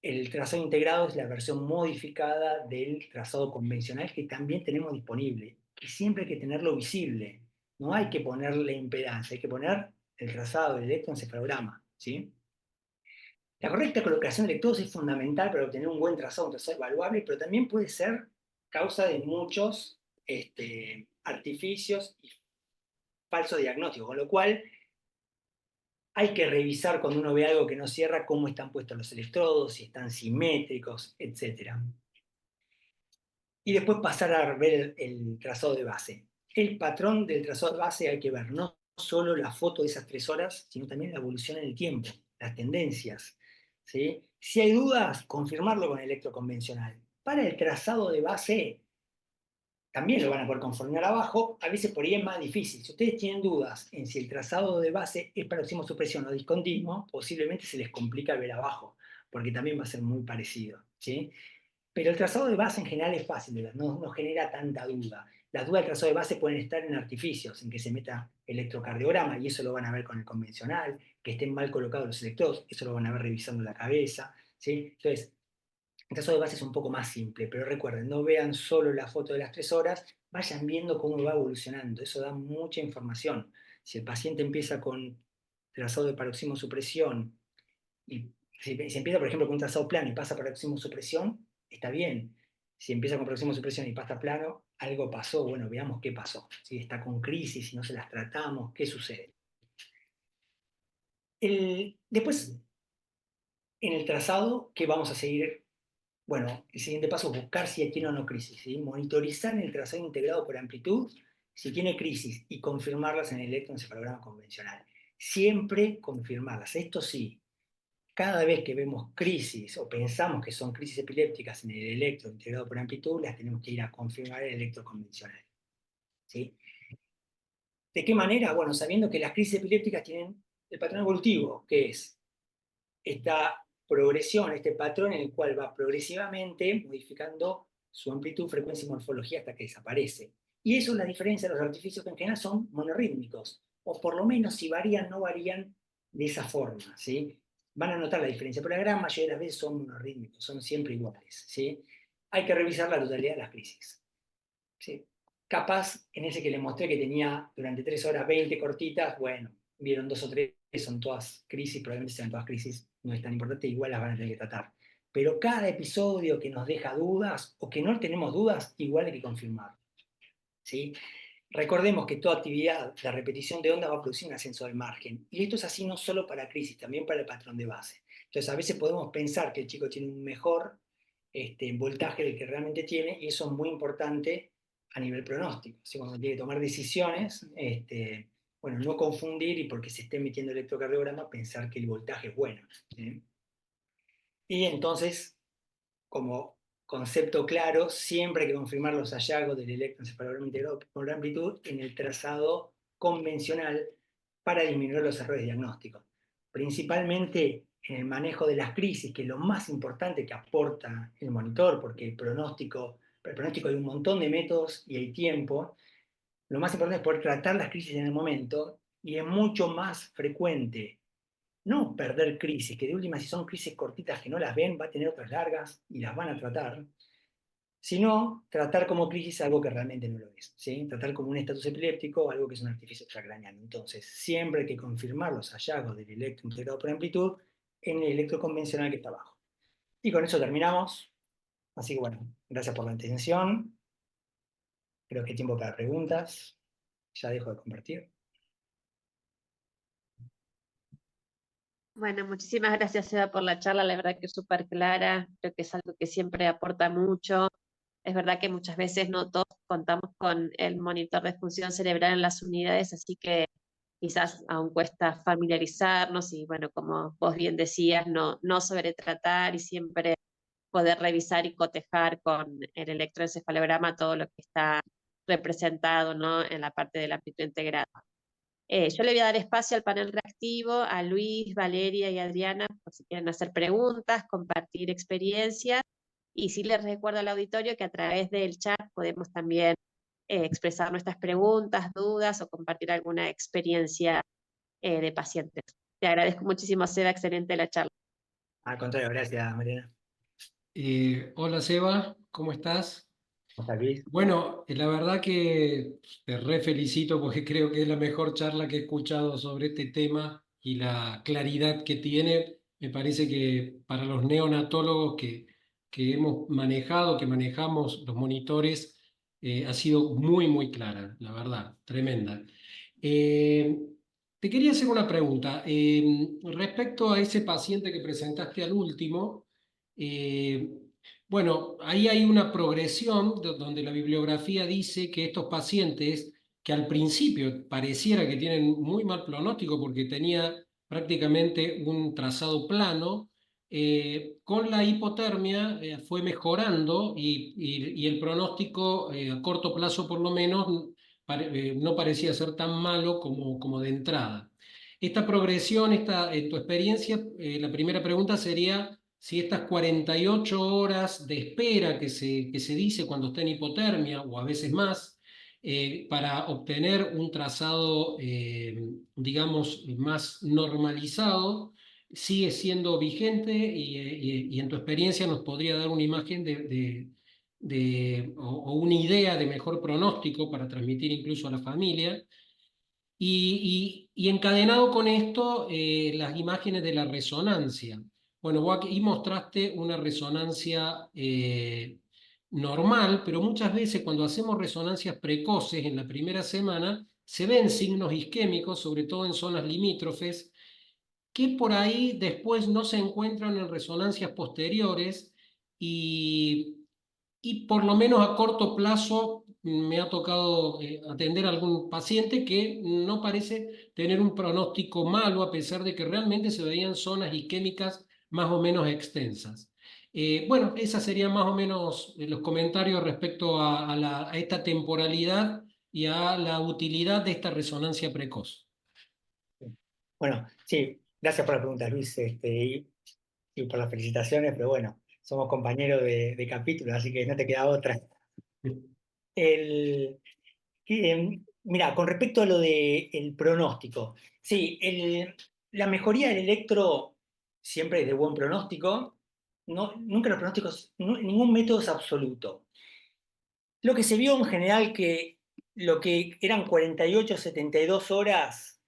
el trazado integrado es la versión modificada del trazado convencional que también tenemos disponible. Y siempre hay que tenerlo visible. No hay que ponerle impedancia, hay que poner el trazado del electroencefalograma, ¿sí? La correcta colocación de electrodos es fundamental para obtener un buen trazado, un trazado evaluable, pero también puede ser causa de muchos artificios y falso diagnóstico, con lo cual hay que revisar cuando uno ve algo que no cierra cómo están puestos los electrodos, si están simétricos, etc. Y después pasar a ver el trazado de base. El patrón del trazado de base hay que ver no solo la foto de esas 3 horas, sino también la evolución en el tiempo, las tendencias. ¿Sí? Si hay dudas, confirmarlo con el electroconvencional. Para el trazado de base, también lo van a poder conformar abajo, a veces por ahí es más difícil. Si ustedes tienen dudas en si el trazado de base es paroxismo supresión o discontinuo, posiblemente se les complica ver abajo, porque también va a ser muy parecido, ¿sí? Pero el trazado de base en general es fácil de ver, no genera tanta duda. Las dudas del trazado de base pueden estar en artificios, en que se meta electrocardiograma, y eso lo van a ver con el convencional, que estén mal colocados los electrodos, eso lo van a ver revisando la cabeza, ¿sí? Entonces, el caso de base es un poco más simple, pero recuerden, no vean solo la foto de las 3 horas, vayan viendo cómo va evolucionando. Eso da mucha información. Si el paciente empieza con trazado de paroxismo supresión y si empieza, por ejemplo, con un trazado plano y pasa a paroxismo supresión, está bien. Si empieza con paroxismo supresión y pasa plano, algo pasó, bueno, veamos qué pasó. Si está con crisis, si no se las tratamos, ¿qué sucede? Después, en el trazado, ¿qué vamos a seguir? Bueno, el siguiente paso es buscar si tiene o no crisis, ¿sí? Monitorizar en el trazado integrado por amplitud si tiene crisis y confirmarlas en el electroencefalograma convencional. Siempre confirmarlas. Esto sí, cada vez que vemos crisis o pensamos que son crisis epilépticas en el electro integrado por amplitud, las tenemos que ir a confirmar en el electro convencional, ¿sí? ¿De qué manera? Bueno, sabiendo que las crisis epilépticas tienen el patrón evolutivo, que es esta progresión, este patrón en el cual va progresivamente modificando su amplitud, frecuencia y morfología hasta que desaparece. Y eso es la diferencia de los artificios que en general son monorrítmicos, o por lo menos si varían, no varían de esa forma, ¿sí? Van a notar la diferencia, pero la gran mayoría de las veces son monorrítmicos, son siempre iguales, ¿sí? Hay que revisar la totalidad de las crisis, ¿sí? Capaz, en ese que les mostré que tenía durante 3 horas 20 cortitas, bueno, vieron 2 o 3, son todas crisis, probablemente sean todas crisis, no es tan importante, igual las van a tener que tratar. Pero cada episodio que nos deja dudas o que no tenemos dudas, igual hay que confirmarlo, ¿sí? Recordemos que toda actividad de repetición de ondas va a producir un ascenso del margen. Y esto es así no solo para crisis, también para el patrón de base. Entonces, a veces podemos pensar que el chico tiene un mejor voltaje del que realmente tiene, y eso es muy importante a nivel pronóstico. Así, cuando tiene que tomar decisiones, bueno, no confundir y porque se esté metiendo el electrocardiograma, pensar que el voltaje es bueno, ¿sí? Y entonces, como concepto claro, siempre hay que confirmar los hallazgos del electroencefalograma integrado por amplitud en el trazado convencional para disminuir los errores diagnósticos. Principalmente en el manejo de las crisis, que es lo más importante que aporta el monitor, porque el pronóstico hay un montón de métodos y hay tiempo. Lo más importante es poder tratar las crisis en el momento, y es mucho más frecuente no perder crisis, que de última, si son crisis cortitas que no las ven, va a tener otras largas y las van a tratar, sino tratar como crisis algo que realmente no lo es, ¿sí? Tratar como un estatus epiléptico algo que es un artificio extracraniano. Entonces, siempre hay que confirmar los hallazgos del electro integrado por amplitud en el electro convencional que está abajo. Y con eso terminamos. Así que bueno, gracias por la atención. Creo que hay tiempo para preguntas. Ya dejo de compartir. Bueno, muchísimas gracias, Eva, por la charla. La verdad que es súper clara. Creo que es algo que siempre aporta mucho. Es verdad que muchas veces no todos contamos con el monitor de función cerebral en las unidades, así que quizás aún cuesta familiarizarnos y, bueno, como vos bien decías, no sobretratar y siempre poder revisar y cotejar con el electroencefalograma todo lo que está representado, ¿no?, en la parte del amplitud integrada. Yo le voy a dar espacio al panel reactivo, a Luis, Valeria y Adriana, por si quieren hacer preguntas, compartir experiencias. Y sí les recuerdo al auditorio que a través del chat podemos también expresar nuestras preguntas, dudas o compartir alguna experiencia de pacientes. Te agradezco muchísimo, Seba, excelente la charla. Al contrario, gracias, Mariana. Hola Seba, ¿cómo estás? ¿Cómo estás, Luis? Bueno, la verdad que te re felicito porque creo que es la mejor charla que he escuchado sobre este tema y la claridad que tiene. Me parece que para los neonatólogos que hemos manejado, que manejamos los monitores, ha sido muy, muy clara, la verdad, tremenda. Eh, Te quería hacer una pregunta. Respecto a ese paciente que presentaste al último, eh, bueno, ahí hay una progresión donde la bibliografía dice que estos pacientes, que al principio pareciera que tienen muy mal pronóstico porque tenía prácticamente un trazado plano, con la hipotermia fue mejorando y el pronóstico a corto plazo por lo menos no parecía ser tan malo como de entrada. Esta progresión, en tu experiencia, la primera pregunta sería si estas 48 horas de espera que se dice cuando está en hipotermia, o a veces más, para obtener un trazado, digamos, más normalizado, sigue siendo vigente y en tu experiencia nos podría dar una imagen o una idea de mejor pronóstico para transmitir incluso a la familia. Y encadenado con esto, las imágenes de la resonancia. Bueno, vos aquí mostraste una resonancia normal, pero muchas veces cuando hacemos resonancias precoces en la primera semana, se ven signos isquémicos, sobre todo en zonas limítrofes, que por ahí después no se encuentran en resonancias posteriores y, y por lo menos a corto plazo me ha tocado atender a algún paciente que no parece tener un pronóstico malo a pesar de que realmente se veían zonas isquémicas más o menos extensas. Bueno, esas serían más o menos los comentarios respecto a esta temporalidad y a la utilidad de esta resonancia precoz. Bueno, sí, gracias por la pregunta, Luis, y por las felicitaciones, pero bueno, somos compañeros de capítulo, así que no te queda otra. El, mira, con respecto a lo del pronóstico, sí, la mejoría del electro siempre es de buen pronóstico. No, nunca los pronósticos, ningún método es absoluto. Lo que se vio en general que lo que eran 48, 72 horas,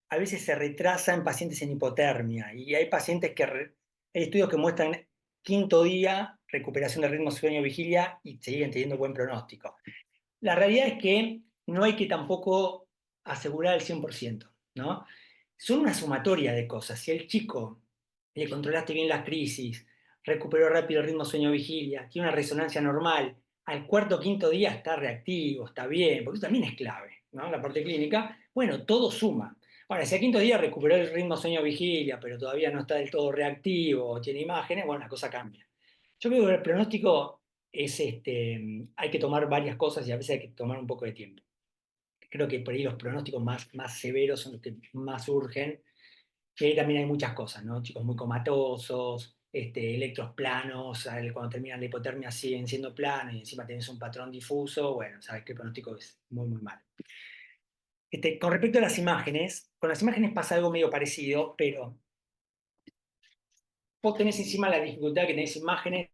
a veces se retrasa en pacientes en hipotermia. Y hay pacientes hay estudios que muestran quinto día, recuperación de ritmo sueño-vigilia y siguen teniendo buen pronóstico. La realidad es que no hay que tampoco asegurar el 100%, ¿no? Son una sumatoria de cosas. Si el chico le controlaste bien las crisis, recuperó rápido el ritmo sueño-vigilia, tiene una resonancia normal, al cuarto o quinto día está reactivo, está bien, porque eso también es clave, ¿no? La parte clínica, bueno, todo suma. Ahora, si al quinto día recuperó el ritmo sueño-vigilia, pero todavía no está del todo reactivo, o tiene imágenes, bueno, la cosa cambia. Yo creo que el pronóstico es, hay que tomar varias cosas y a veces hay que tomar un poco de tiempo. Creo que por ahí los pronósticos más severos son los que más urgen, que ahí también hay muchas cosas, ¿no? Chicos muy comatosos, electros planos, cuando terminan la hipotermia siguen siendo planos y encima tenés un patrón difuso, bueno, sabes que el pronóstico es muy, muy malo. Con respecto a las imágenes, con las imágenes pasa algo medio parecido, pero vos tenés encima la dificultad que tenés imágenes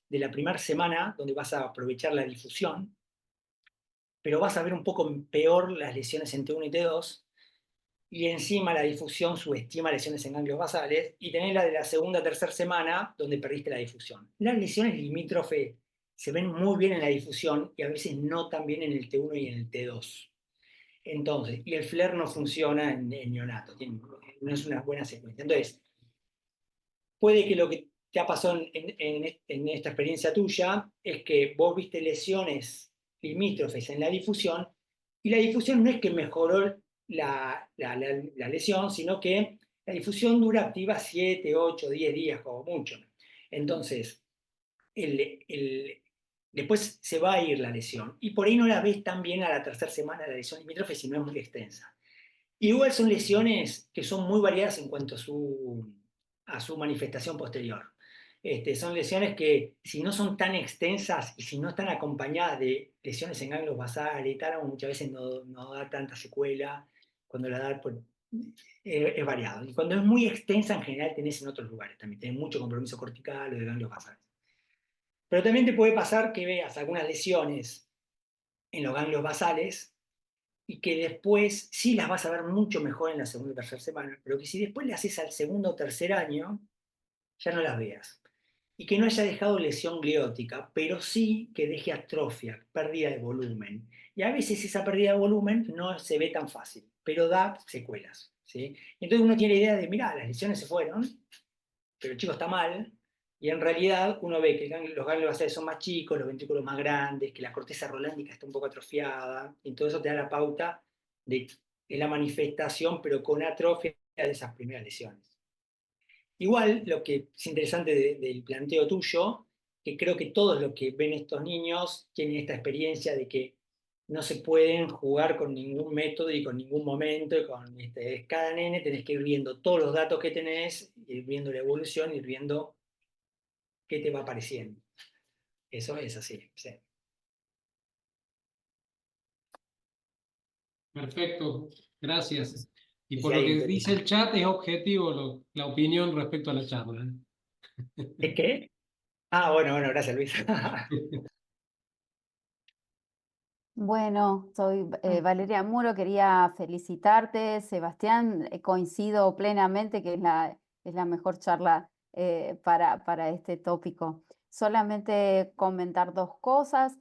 de la primera semana, donde vas a aprovechar la difusión, pero vas a ver un poco peor las lesiones en T1 y T2, y encima la difusión subestima lesiones en ganglios basales, y tenés la de la segunda o tercera semana, donde perdiste la difusión. Las lesiones limítrofe se ven muy bien en la difusión y a veces no tan bien en el T1 y en el T2. Entonces, y el FLAIR no funciona en neonato, no es una buena secuencia. Entonces, puede que lo que te ha pasado en esta experiencia tuya es que vos viste lesiones limítrofes en la difusión, y la difusión no es que mejoró la lesión, sino que la difusión dura activa 7, 8, 10 días como mucho. Entonces, después se va a ir la lesión, y por ahí no la ves tan bien a la tercera semana la lesión limítrofe si no es muy extensa. Igual son lesiones que son muy variadas en cuanto a su manifestación posterior. Son lesiones que, si no son tan extensas y si no están acompañadas de lesiones en ganglios basales y tálamo, muchas veces no da tanta secuela. Cuando la da, pues, es variado. Y cuando es muy extensa, en general tenés en otros lugares también. Tenés mucho compromiso cortical o de ganglios basales. Pero también te puede pasar que veas algunas lesiones en los ganglios basales y que después sí las vas a ver mucho mejor en la segunda o tercera semana, pero que si después le haces al segundo o tercer año, ya no las veas. Y que no haya dejado lesión gliótica, pero sí que deje atrofia, pérdida de volumen. Y a veces esa pérdida de volumen no se ve tan fácil, pero da secuelas, ¿sí? Y entonces uno tiene la idea de, mirá, las lesiones se fueron, pero el chico está mal, y en realidad uno ve que los ganglios basales son más chicos, los ventrículos más grandes, que la corteza rolándica está un poco atrofiada, y todo eso te da la pauta de la manifestación, pero con atrofia de esas primeras lesiones. Igual, lo que es interesante del planteo tuyo, que creo que todos los que ven estos niños tienen esta experiencia de que no se pueden jugar con ningún método y con ningún momento, y cada nene tenés que ir viendo todos los datos que tenés, ir viendo la evolución, ir viendo qué te va apareciendo. Eso es así, sí. Perfecto, gracias. Y Y por si lo hay que dice el chat, es objetivo la opinión respecto a la charla. ¿Es qué? Ah, bueno, gracias, Luis. Bueno, soy Valeria Muro, quería felicitarte, Sebastián, coincido plenamente que es la mejor charla para este tópico. solamente comentar dos cosas.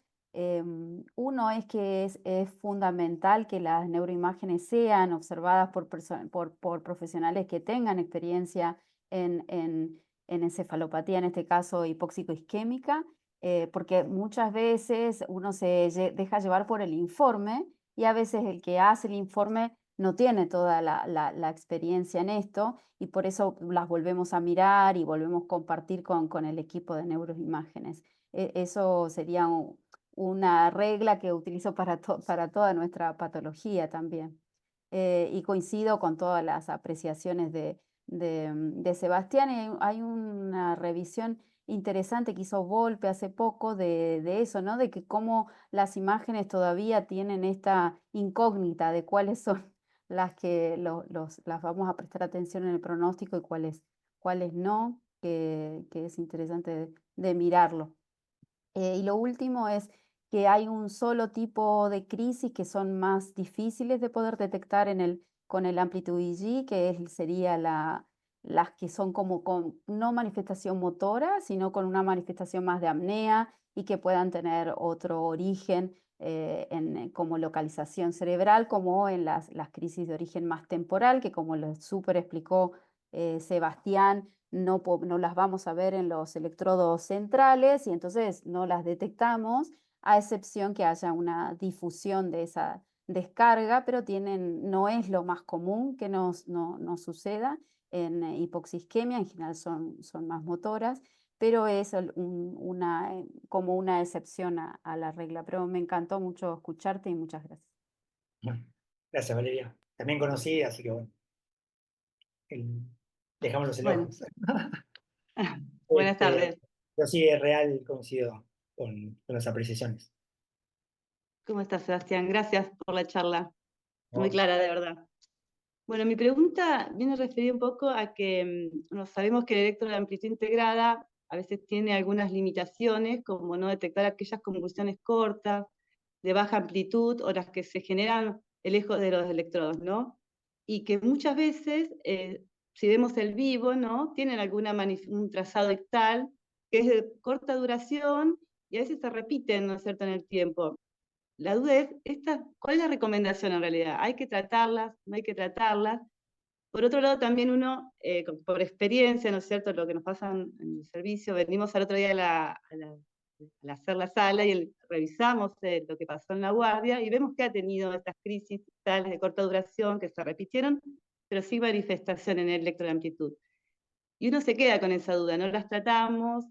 Uno es que es fundamental que las neuroimágenes sean observadas por profesionales que tengan experiencia en encefalopatía, en este caso hipóxico-isquémica, porque muchas veces uno deja llevar por el informe y a veces el que hace el informe no tiene toda la experiencia en esto y por eso las volvemos a mirar y volvemos a compartir con el equipo de neuroimágenes. Eso sería una regla que utilizo para toda nuestra patología también. Y coincido con todas las apreciaciones de Sebastián. Hay una revisión interesante que hizo Volpe hace poco de eso, ¿no? De que cómo las imágenes todavía tienen esta incógnita de cuáles son las que las vamos a prestar atención en el pronóstico y cuáles no, que es interesante de mirarlo. Y lo último es que hay un solo tipo de crisis que son más difíciles de poder detectar con el Amplitude EEG, sería las que son como con no manifestación motora, sino con una manifestación más de apnea y que puedan tener otro origen como localización cerebral, como en las crisis de origen más temporal, que como lo súper explicó Sebastián, no las vamos a ver en los electrodos centrales y entonces no las detectamos, a excepción que haya una difusión de esa descarga, pero no es lo más común que no suceda en hipoxisquemia, en general son más motoras, pero es como una excepción a la regla. Pero me encantó mucho escucharte y muchas gracias. Bueno, gracias, Valeria. También conocí, así que bueno, el- dejamos los Bueno, elogios. buenas Este, tardes. yo sí, es real, coincido con las apreciaciones. ¿Cómo estás, Sebastián? Gracias por la charla. Muy ¿No? clara, de verdad. Bueno, mi pregunta viene referida un poco a que sabemos que el electro de amplitud integrada a veces tiene algunas limitaciones, como no detectar aquellas convulsiones cortas, de baja amplitud, o las que se generan lejos de los electrodos, ¿no? Y que muchas veces, si vemos el vivo, ¿no? Tienen un trazado ictal, que es de corta duración, y a veces se repiten, ¿no es cierto?, en el tiempo. La duda es, ¿cuál es la recomendación en realidad? ¿Hay que tratarlas? ¿No hay que tratarlas? Por otro lado, también uno, por experiencia, ¿no es cierto?, lo que nos pasa en el servicio, venimos al otro día al hacer la sala y revisamos lo que pasó en la guardia y vemos que ha tenido estas crisis tales de corta duración que se repitieron, pero sin manifestación en el electro de amplitud. Y uno se queda con esa duda, no las tratamos,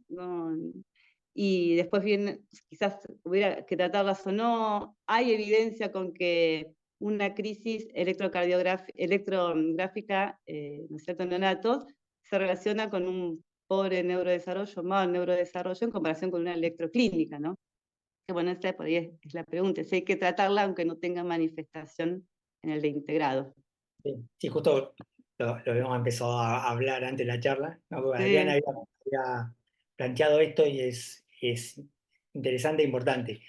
y después viene, quizás hubiera que tratarlas o no. Hay evidencia con que una crisis electrográfica, ¿no es cierto?, en neonatos, se relaciona con un pobre neurodesarrollo, mal neurodesarrollo en comparación con una electroclínica, ¿no? Que bueno, esta por ahí es la pregunta, si hay que tratarla aunque no tenga manifestación en el de integrado. Sí, sí, justo lo habíamos empezado a hablar antes de la charla, ¿no? Porque Adrián Sí. había planteado esto y es interesante e importante.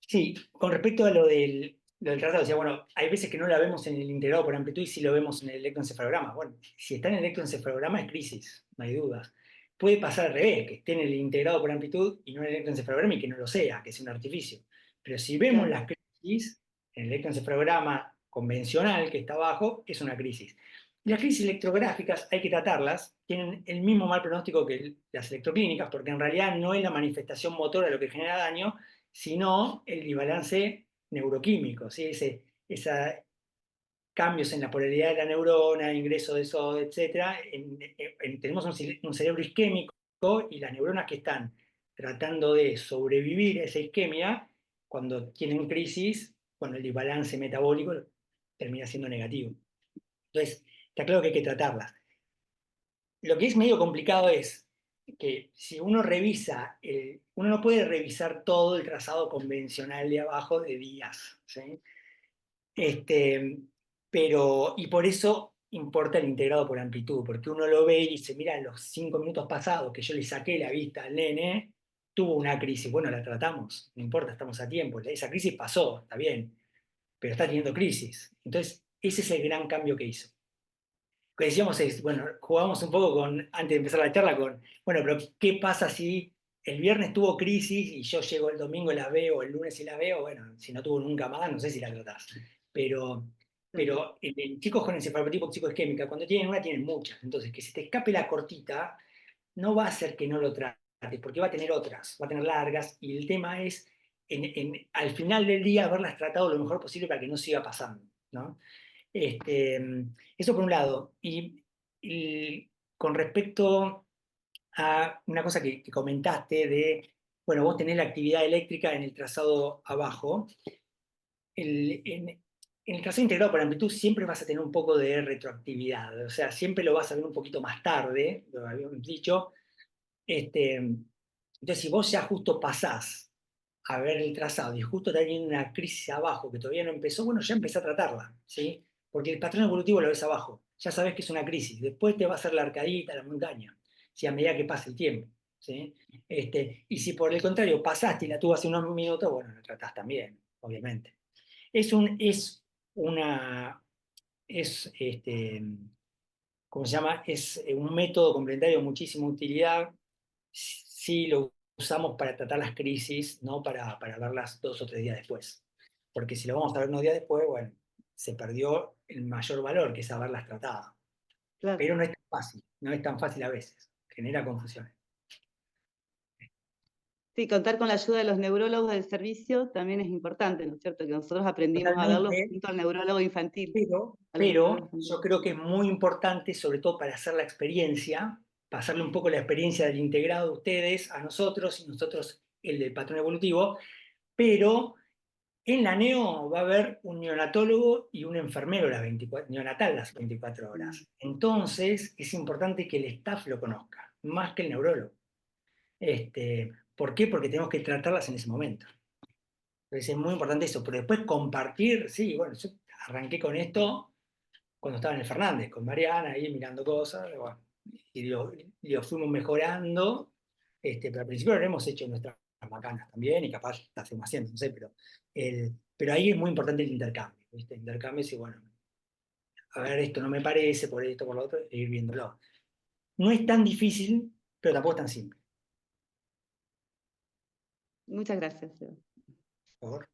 Sí, con respecto a lo del tratado, decía, bueno, hay veces que no la vemos en el integrado por amplitud y sí lo vemos en el electroencefalograma. Bueno, si está en el electroencefalograma es crisis, no hay dudas. Puede pasar al revés, que esté en el integrado por amplitud y no en el electroencefalograma y que no lo sea, que sea un artificio. Pero si vemos Claro. las crisis en el electroencefalograma convencional que está abajo, es una crisis. Las crisis electrográficas hay que tratarlas, tienen el mismo mal pronóstico que las electroclínicas, porque en realidad no es la manifestación motora lo que genera daño, sino el desbalance neuroquímico, ¿sí? Esos cambios en la polaridad de la neurona, ingreso de eso, etc. Tenemos un cerebro isquémico y las neuronas que están tratando de sobrevivir a esa isquemia, cuando tienen crisis, cuando el desbalance metabólico termina siendo negativo. Entonces, está claro que hay que tratarlas. Lo que es medio complicado es que si uno revisa, uno no puede revisar todo el trazado convencional de abajo de días, ¿sí? Y por eso importa el integrado por amplitud, porque uno lo ve y dice, mira, en los 5 minutos pasados que yo le saqué la vista al nene, tuvo una crisis. Bueno, la tratamos, no importa, estamos a tiempo. Esa crisis pasó, está bien, pero está teniendo crisis. Entonces, ese es el gran cambio que hizo. que decíamos es, bueno, jugamos un poco con, antes de empezar la charla, con, bueno, pero ¿qué pasa si el viernes tuvo crisis y yo llego el domingo y la veo, o el lunes y la veo? Bueno, si no tuvo nunca más, no sé si la tratás. Pero en chicos con encefalopatías psicoisquémica, cuando tienen una, tienen muchas. Entonces, que se te escape la cortita, no va a hacer que no lo trates, porque va a tener otras, va a tener largas, y el tema es, al final del día, haberlas tratado lo mejor posible para que no siga pasando, ¿no? Eso por un lado. Y con respecto a una cosa que comentaste de, bueno, vos tenés la actividad eléctrica en el trazado abajo. En el trazado integrado por amplitud siempre vas a tener un poco de retroactividad, o sea, siempre lo vas a ver un poquito más tarde, lo habíamos dicho. Entonces, si vos ya justo pasás a ver el trazado y justo está teniendo una crisis abajo que todavía no empezó, bueno, ya empezá a tratarla, ¿sí? Porque el patrón evolutivo lo ves abajo, ya sabes que es una crisis, después te va a hacer la arcadita, la montaña, ¿sí? A medida que pase el tiempo, ¿sí? Y si por el contrario pasaste y la tuvo hace unos minutos, bueno, la tratás también, obviamente. Una, ¿cómo se llama? Es un método complementario de muchísima utilidad si lo usamos para tratar las crisis, no para verlas 2 o 3 días después. Porque si lo vamos a ver unos días después, bueno, se perdió el mayor valor, que es haberlas tratado. Claro. Pero no es tan fácil, no es tan fácil a veces, genera confusiones. Sí, contar con la ayuda de los neurólogos del servicio también es importante, ¿no es cierto? Que nosotros aprendimos a verlo Totalmente, junto al neurólogo infantil. a los pero neurólogos infantiles. yo creo que es muy importante, sobre todo para hacer la experiencia, pasarle un poco la experiencia del integrado de ustedes a nosotros y nosotros el del patrón evolutivo, pero en la neo va a haber un neonatólogo y un enfermero neonatal las 24 horas. Entonces es importante que el staff lo conozca, más que el neurólogo. ¿Por qué? Porque tenemos que tratarlas en ese momento. Entonces es muy importante eso, pero después compartir, sí, bueno, yo arranqué con esto cuando estaba en el Fernández, con Mariana, ahí mirando cosas, bueno, y lo fuimos mejorando, pero al principio lo hemos hecho nuestras macanas también, y capaz la hacemos haciendo, no sé, pero ahí es muy importante el intercambio, ¿viste? El intercambio es, bueno, a ver, esto no me parece, por esto, por lo otro, e ir viéndolo. No es tan difícil, pero tampoco es tan simple. Muchas gracias, Seba. Por favor.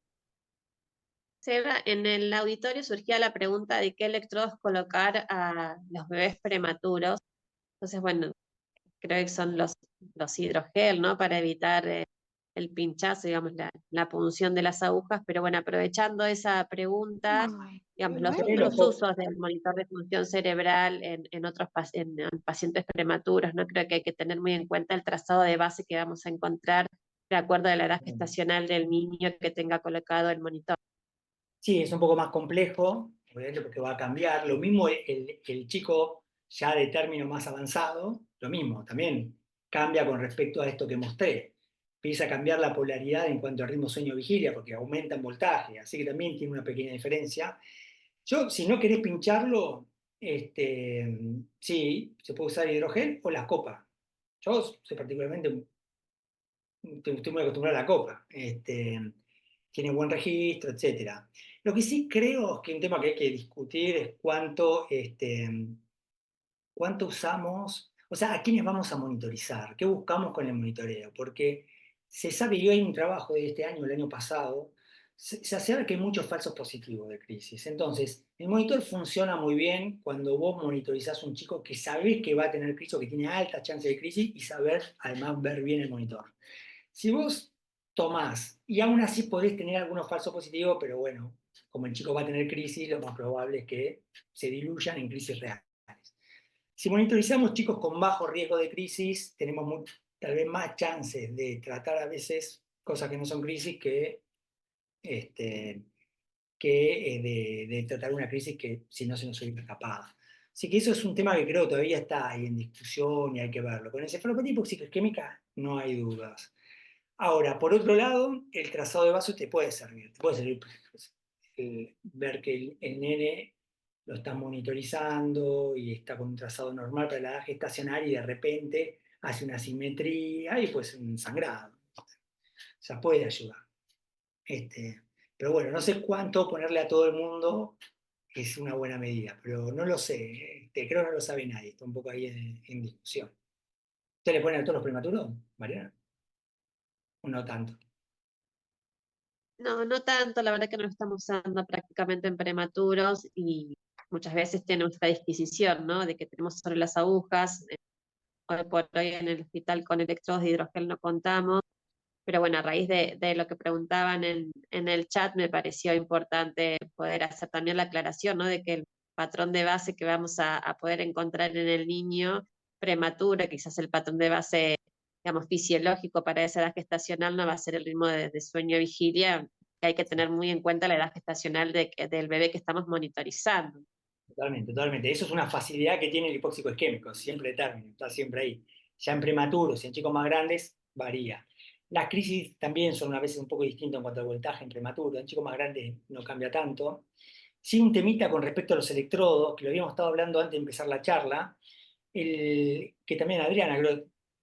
Seba, en el auditorio surgía la pregunta de qué electrodos colocar a los bebés prematuros. Entonces, bueno, creo que son los hidrogel, ¿no? Para evitar el pinchazo, digamos, la punción de las agujas. Pero bueno, aprovechando esa pregunta, digamos, los otros usos del monitor de función cerebral en otros en pacientes prematuros, ¿no? Creo que hay que tener muy en cuenta el trazado de base que vamos a encontrar de acuerdo a la edad gestacional del niño que tenga colocado el monitor. Sí, es un poco más complejo, obviamente porque va a cambiar. Lo mismo el chico ya de término más avanzado, lo mismo, también cambia con respecto a esto que mostré. Empieza a cambiar la polaridad en cuanto a ritmo sueño-vigilia, porque aumenta en voltaje, así que también tiene una pequeña diferencia. Yo, si no querés pincharlo, sí, se puede usar hidrogel o la copa. Yo soy particularmente, estoy muy acostumbrado a la copa. Tiene buen registro, etc. Lo que sí creo que un tema que hay que discutir es cuánto usamos, o sea, a quiénes vamos a monitorizar, qué buscamos con el monitoreo, porque se sabe, y hay un trabajo de este año, el año pasado, se sabe que hay muchos falsos positivos de crisis. Entonces, el monitor funciona muy bien cuando vos monitorizás a un chico que sabés que va a tener crisis o que tiene alta chance de crisis y saber, además, ver bien el monitor. Si vos tomás y aún así podés tener algunos falsos positivos, pero bueno, como el chico va a tener crisis, lo más probable es que se diluyan en crisis reales. Si monitorizamos chicos con bajo riesgo de crisis, tenemos tal vez más chances de tratar a veces cosas que no son crisis de tratar una crisis que si no se nos hubiera escapado. Así que eso es un tema que creo todavía está ahí en discusión y hay que verlo. Con encefalopatía hipoxicoisquémica no hay dudas. Ahora, por otro lado, el trazado de vaso te puede servir pues, ver que el nene lo está monitorizando y está con un trazado normal para la edad gestacional y de repente hace una simetría y pues un sangrado. O sea, puede ayudar. Pero bueno, no sé cuánto ponerle a todo el mundo es una buena medida, pero no lo sé, creo que no lo sabe nadie, está un poco ahí en discusión. ¿Usted le pone a todos los prematuros, Mariana? ¿O no tanto? No, no tanto, la verdad que no lo estamos usando prácticamente en prematuros y muchas veces tenemos esta disquisición, ¿no? De que tenemos solo las agujas, hoy por hoy en el hospital con electrodos de hidrogel no contamos, pero bueno, a raíz de lo que preguntaban en el chat me pareció importante poder hacer también la aclaración, ¿no? De que el patrón de base que vamos a poder encontrar en el niño prematuro, quizás el patrón de base, digamos, fisiológico para esa edad gestacional no va a ser el ritmo de sueño-vigilia, que hay que tener muy en cuenta la edad gestacional del bebé que estamos monitorizando. Totalmente, totalmente. Eso es una facilidad que tiene el hipóxico isquémico, siempre de término, está siempre ahí. Ya en prematuros y en chicos más grandes varía. Las crisis también son a veces un poco distintas en cuanto al voltaje en prematuro. En chicos más grandes no cambia tanto. Sí, un temita con respecto a los electrodos, que lo habíamos estado hablando antes de empezar la charla, que también Adriana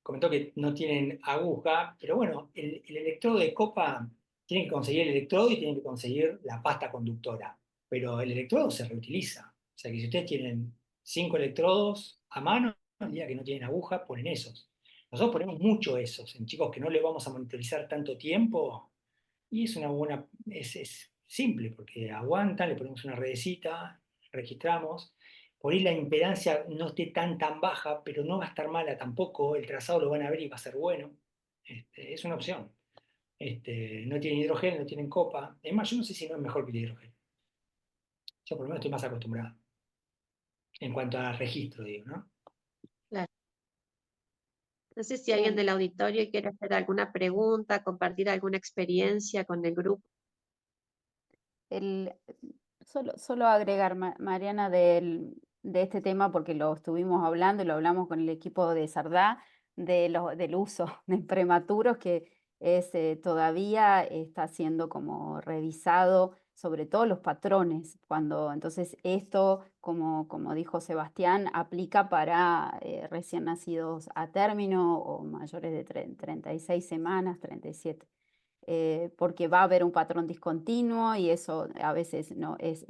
comentó que no tienen aguja, pero bueno, el electrodo de copa tiene que conseguir el electrodo y tiene que conseguir la pasta conductora, pero el electrodo se reutiliza. O sea que si ustedes tienen 5 electrodos a mano, el día que no tienen aguja, ponen esos. Nosotros ponemos mucho esos en chicos que no les vamos a monitorizar tanto tiempo y es una buena, es simple porque aguantan, le ponemos una redecita, registramos. Por ahí la impedancia no esté tan baja, pero no va a estar mala tampoco. El trazado lo van a ver y va a ser bueno. Es una opción. No tienen hidrógeno, no tienen copa. Es más, yo no sé si no es mejor que el hidrógeno. Yo por lo menos estoy más acostumbrado. En cuanto a registro, digo, ¿no? Claro. No sé si alguien del auditorio quiere hacer alguna pregunta, compartir alguna experiencia con el grupo. El, solo agregar, Mariana, de este tema, porque lo estuvimos hablando y lo hablamos con el equipo de Sardá, del uso de prematuros, que todavía está siendo como revisado, sobre todo los patrones. Entonces esto, como dijo Sebastián, aplica para recién nacidos a término o mayores de 36 semanas, 37. Porque va a haber un patrón discontinuo y eso a veces no es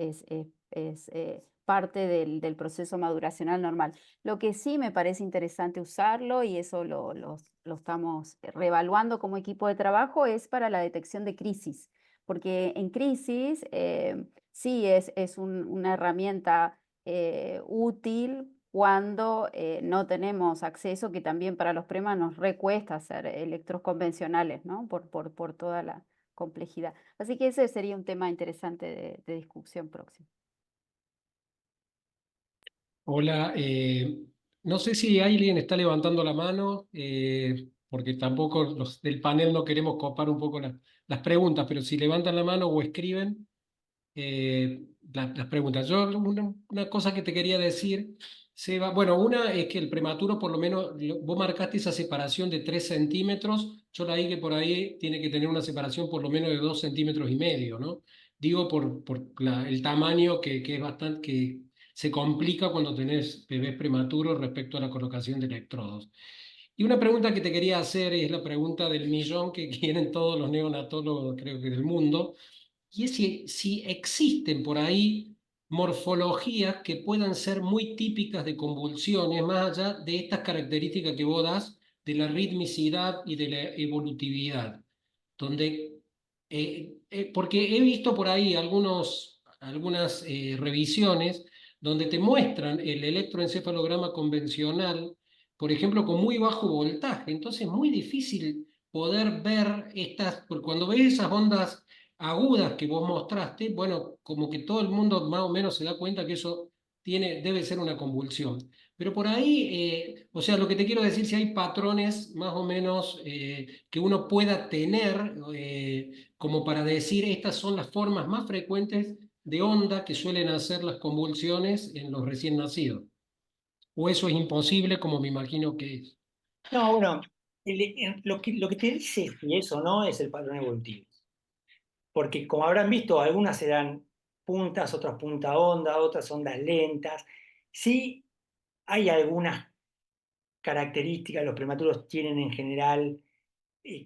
parte del proceso maduracional normal. Lo que sí me parece interesante usarlo, y eso lo estamos reevaluando como equipo de trabajo, es para la detección de crisis, porque en crisis sí es una herramienta útil cuando no tenemos acceso, que también para los premas nos recuesta hacer electros convencionales, ¿no? Por toda la complejidad. Así que ese sería un tema interesante de discusión próxima. Hola, no sé si alguien está levantando la mano, porque tampoco los del panel no queremos copar un poco las preguntas, pero si levantan la mano o escriben las preguntas. Yo, una cosa que te quería decir, Seba, bueno, una es que el prematuro, por lo menos, vos marcaste esa separación de 3 centímetros, yo la vi que por ahí tiene que tener una separación por lo menos de 2,5 centímetros, ¿no? Digo por el tamaño que es bastante, que se complica cuando tenés bebés prematuros respecto a la colocación de electrodos. Y una pregunta que te quería hacer es la pregunta del millón que quieren todos los neonatólogos, creo que del mundo, y es si existen por ahí morfologías que puedan ser muy típicas de convulsiones, más allá de estas características que vos das de la ritmicidad y de la evolutividad, donde, porque he visto por ahí algunas revisiones donde te muestran el electroencefalograma convencional, por ejemplo, con muy bajo voltaje, entonces es muy difícil poder ver porque cuando ves esas ondas agudas que vos mostraste, bueno, como que todo el mundo más o menos se da cuenta que eso debe ser una convulsión. Pero por ahí, o sea, lo que te quiero decir, si hay patrones más o menos que uno pueda tener, como para decir, estas son las formas más frecuentes de onda que suelen hacer las convulsiones en los recién nacidos. O eso es imposible, como me imagino que es. No, bueno, lo que te dice si eso no es el patrón evolutivo. Porque como habrán visto, algunas se dan puntas, otras punta onda, otras ondas lentas. Sí hay algunas características, los prematuros tienen en general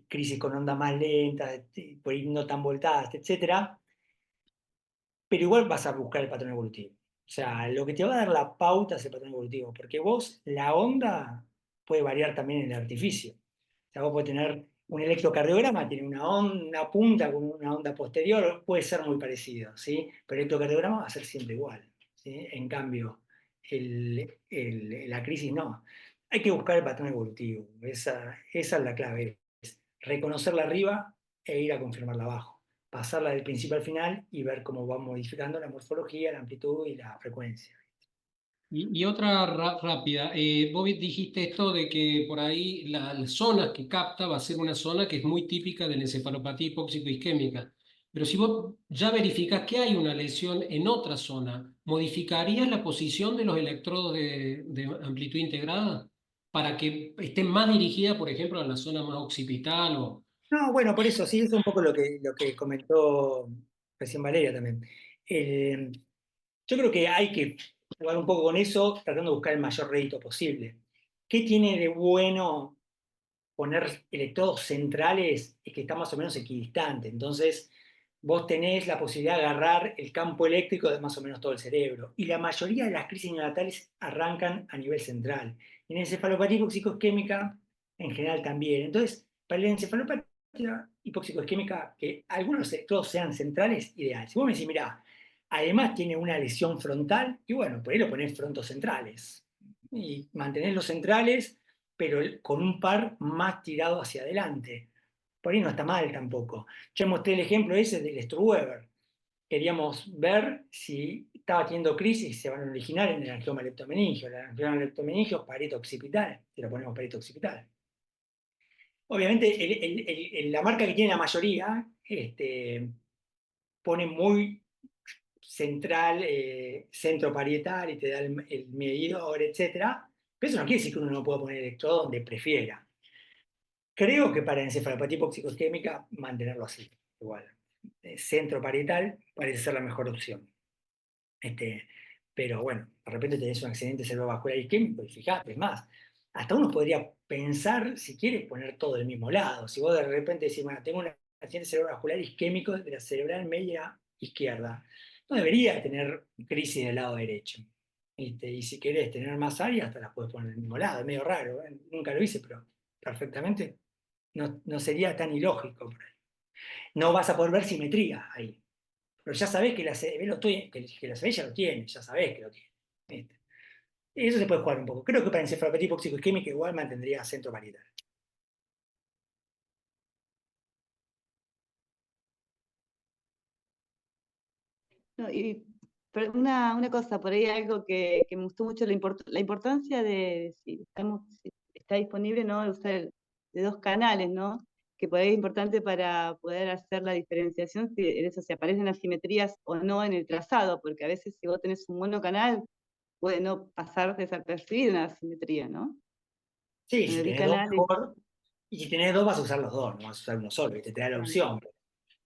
crisis con ondas más lentas, por ahí no tan voltadas, etc. pero igual vas a buscar el patrón evolutivo. O sea, lo que te va a dar la pauta es el patrón evolutivo, porque vos, la onda puede variar también en el artificio. O sea, vos podés tener un electrocardiograma, tiene una punta con una onda posterior, puede ser muy parecido, ¿sí? Pero el electrocardiograma va a ser siempre igual, ¿sí? En cambio, la crisis no. Hay que buscar el patrón evolutivo, esa es la clave, es reconocerla arriba e ir a confirmarla abajo, pasarla del principio al final y ver cómo va modificando la morfología, la amplitud y la frecuencia. Y otra rápida, vos dijiste esto de que por ahí las zonas que capta va a ser una zona que es muy típica de la encefalopatía hipóxico-isquémica. Pero si vos ya verificás que hay una lesión en otra zona, ¿modificarías la posición de los electrodos de amplitud integrada para que estén más dirigidas, por ejemplo, a la zona más occipital o... No, bueno, por eso, sí, es un poco lo que comentó recién Valeria también. Yo creo que hay que jugar un poco con eso, tratando de buscar el mayor rédito posible. ¿Qué tiene de bueno poner electrodos centrales? Es que está más o menos equidistante. Entonces, vos tenés la posibilidad de agarrar el campo eléctrico de más o menos todo el cerebro. Y la mayoría de las crisis neonatales arrancan a nivel central. Y en encefalopatía hipóxico-isquémica, en general también. Entonces, para la encefalopatía hipóxico-isquémica, que algunos electrodos sean centrales, ideal. Si vos me decís, mirá, además tiene una lesión frontal, y bueno, por ahí lo ponés frontocentrales. Y mantenés los centrales, pero con un par más tirado hacia adelante. Por ahí no está mal tampoco. Yo mostré el ejemplo ese del Struweber. Queríamos ver si estaba teniendo crisis, se van a originar en el angioma leptomeningio. El angioma leptomeningio, pareto occipital, si lo ponemos pareto occipital. Obviamente, la marca que tiene la mayoría pone muy central, centro parietal y te da el medidor, etc. Pero eso no quiere decir que uno no pueda poner electrodo donde prefiera. Creo que para encefalopatía hipóxico-isquémica mantenerlo así, igual. Centro parietal parece ser la mejor opción. Pero bueno, de repente tenés un accidente cerebrovascular isquémico y fíjate, es más, hasta uno podría pensar, si quiere, poner todo del mismo lado. Si vos de repente decís, bueno, tengo un accidente cerebrovascular isquémico de la cerebral media izquierda, no debería tener crisis del lado derecho. Y si querés tener más áreas, hasta las puedes poner del mismo lado. Es medio raro, ¿eh? Nunca lo hice, pero perfectamente no sería tan ilógico por ahí. No vas a poder ver simetría ahí. Pero ya sabés que la CB que la CB ya lo tiene, ya sabés que lo tiene. ¿Viste? Y eso se puede jugar un poco. Creo que para encefalopatía hipóxico-isquémica igual mantendría centro parietal. No, pero una cosa, por ahí algo que me gustó mucho, la importancia de si está disponible, ¿no? De usar de dos canales, ¿no? Que por ahí es importante para poder hacer la diferenciación si en eso se aparecen asimetrías o no en el trazado, porque a veces si vos tenés un monocanal, puede no pasar desapercibida una asimetría, ¿no? Sí, En si el tenés dos, bicanal mejor. Y si tenés dos, vas a usar los dos, no vas a usar uno solo, ¿viste? Te da la claro, opción.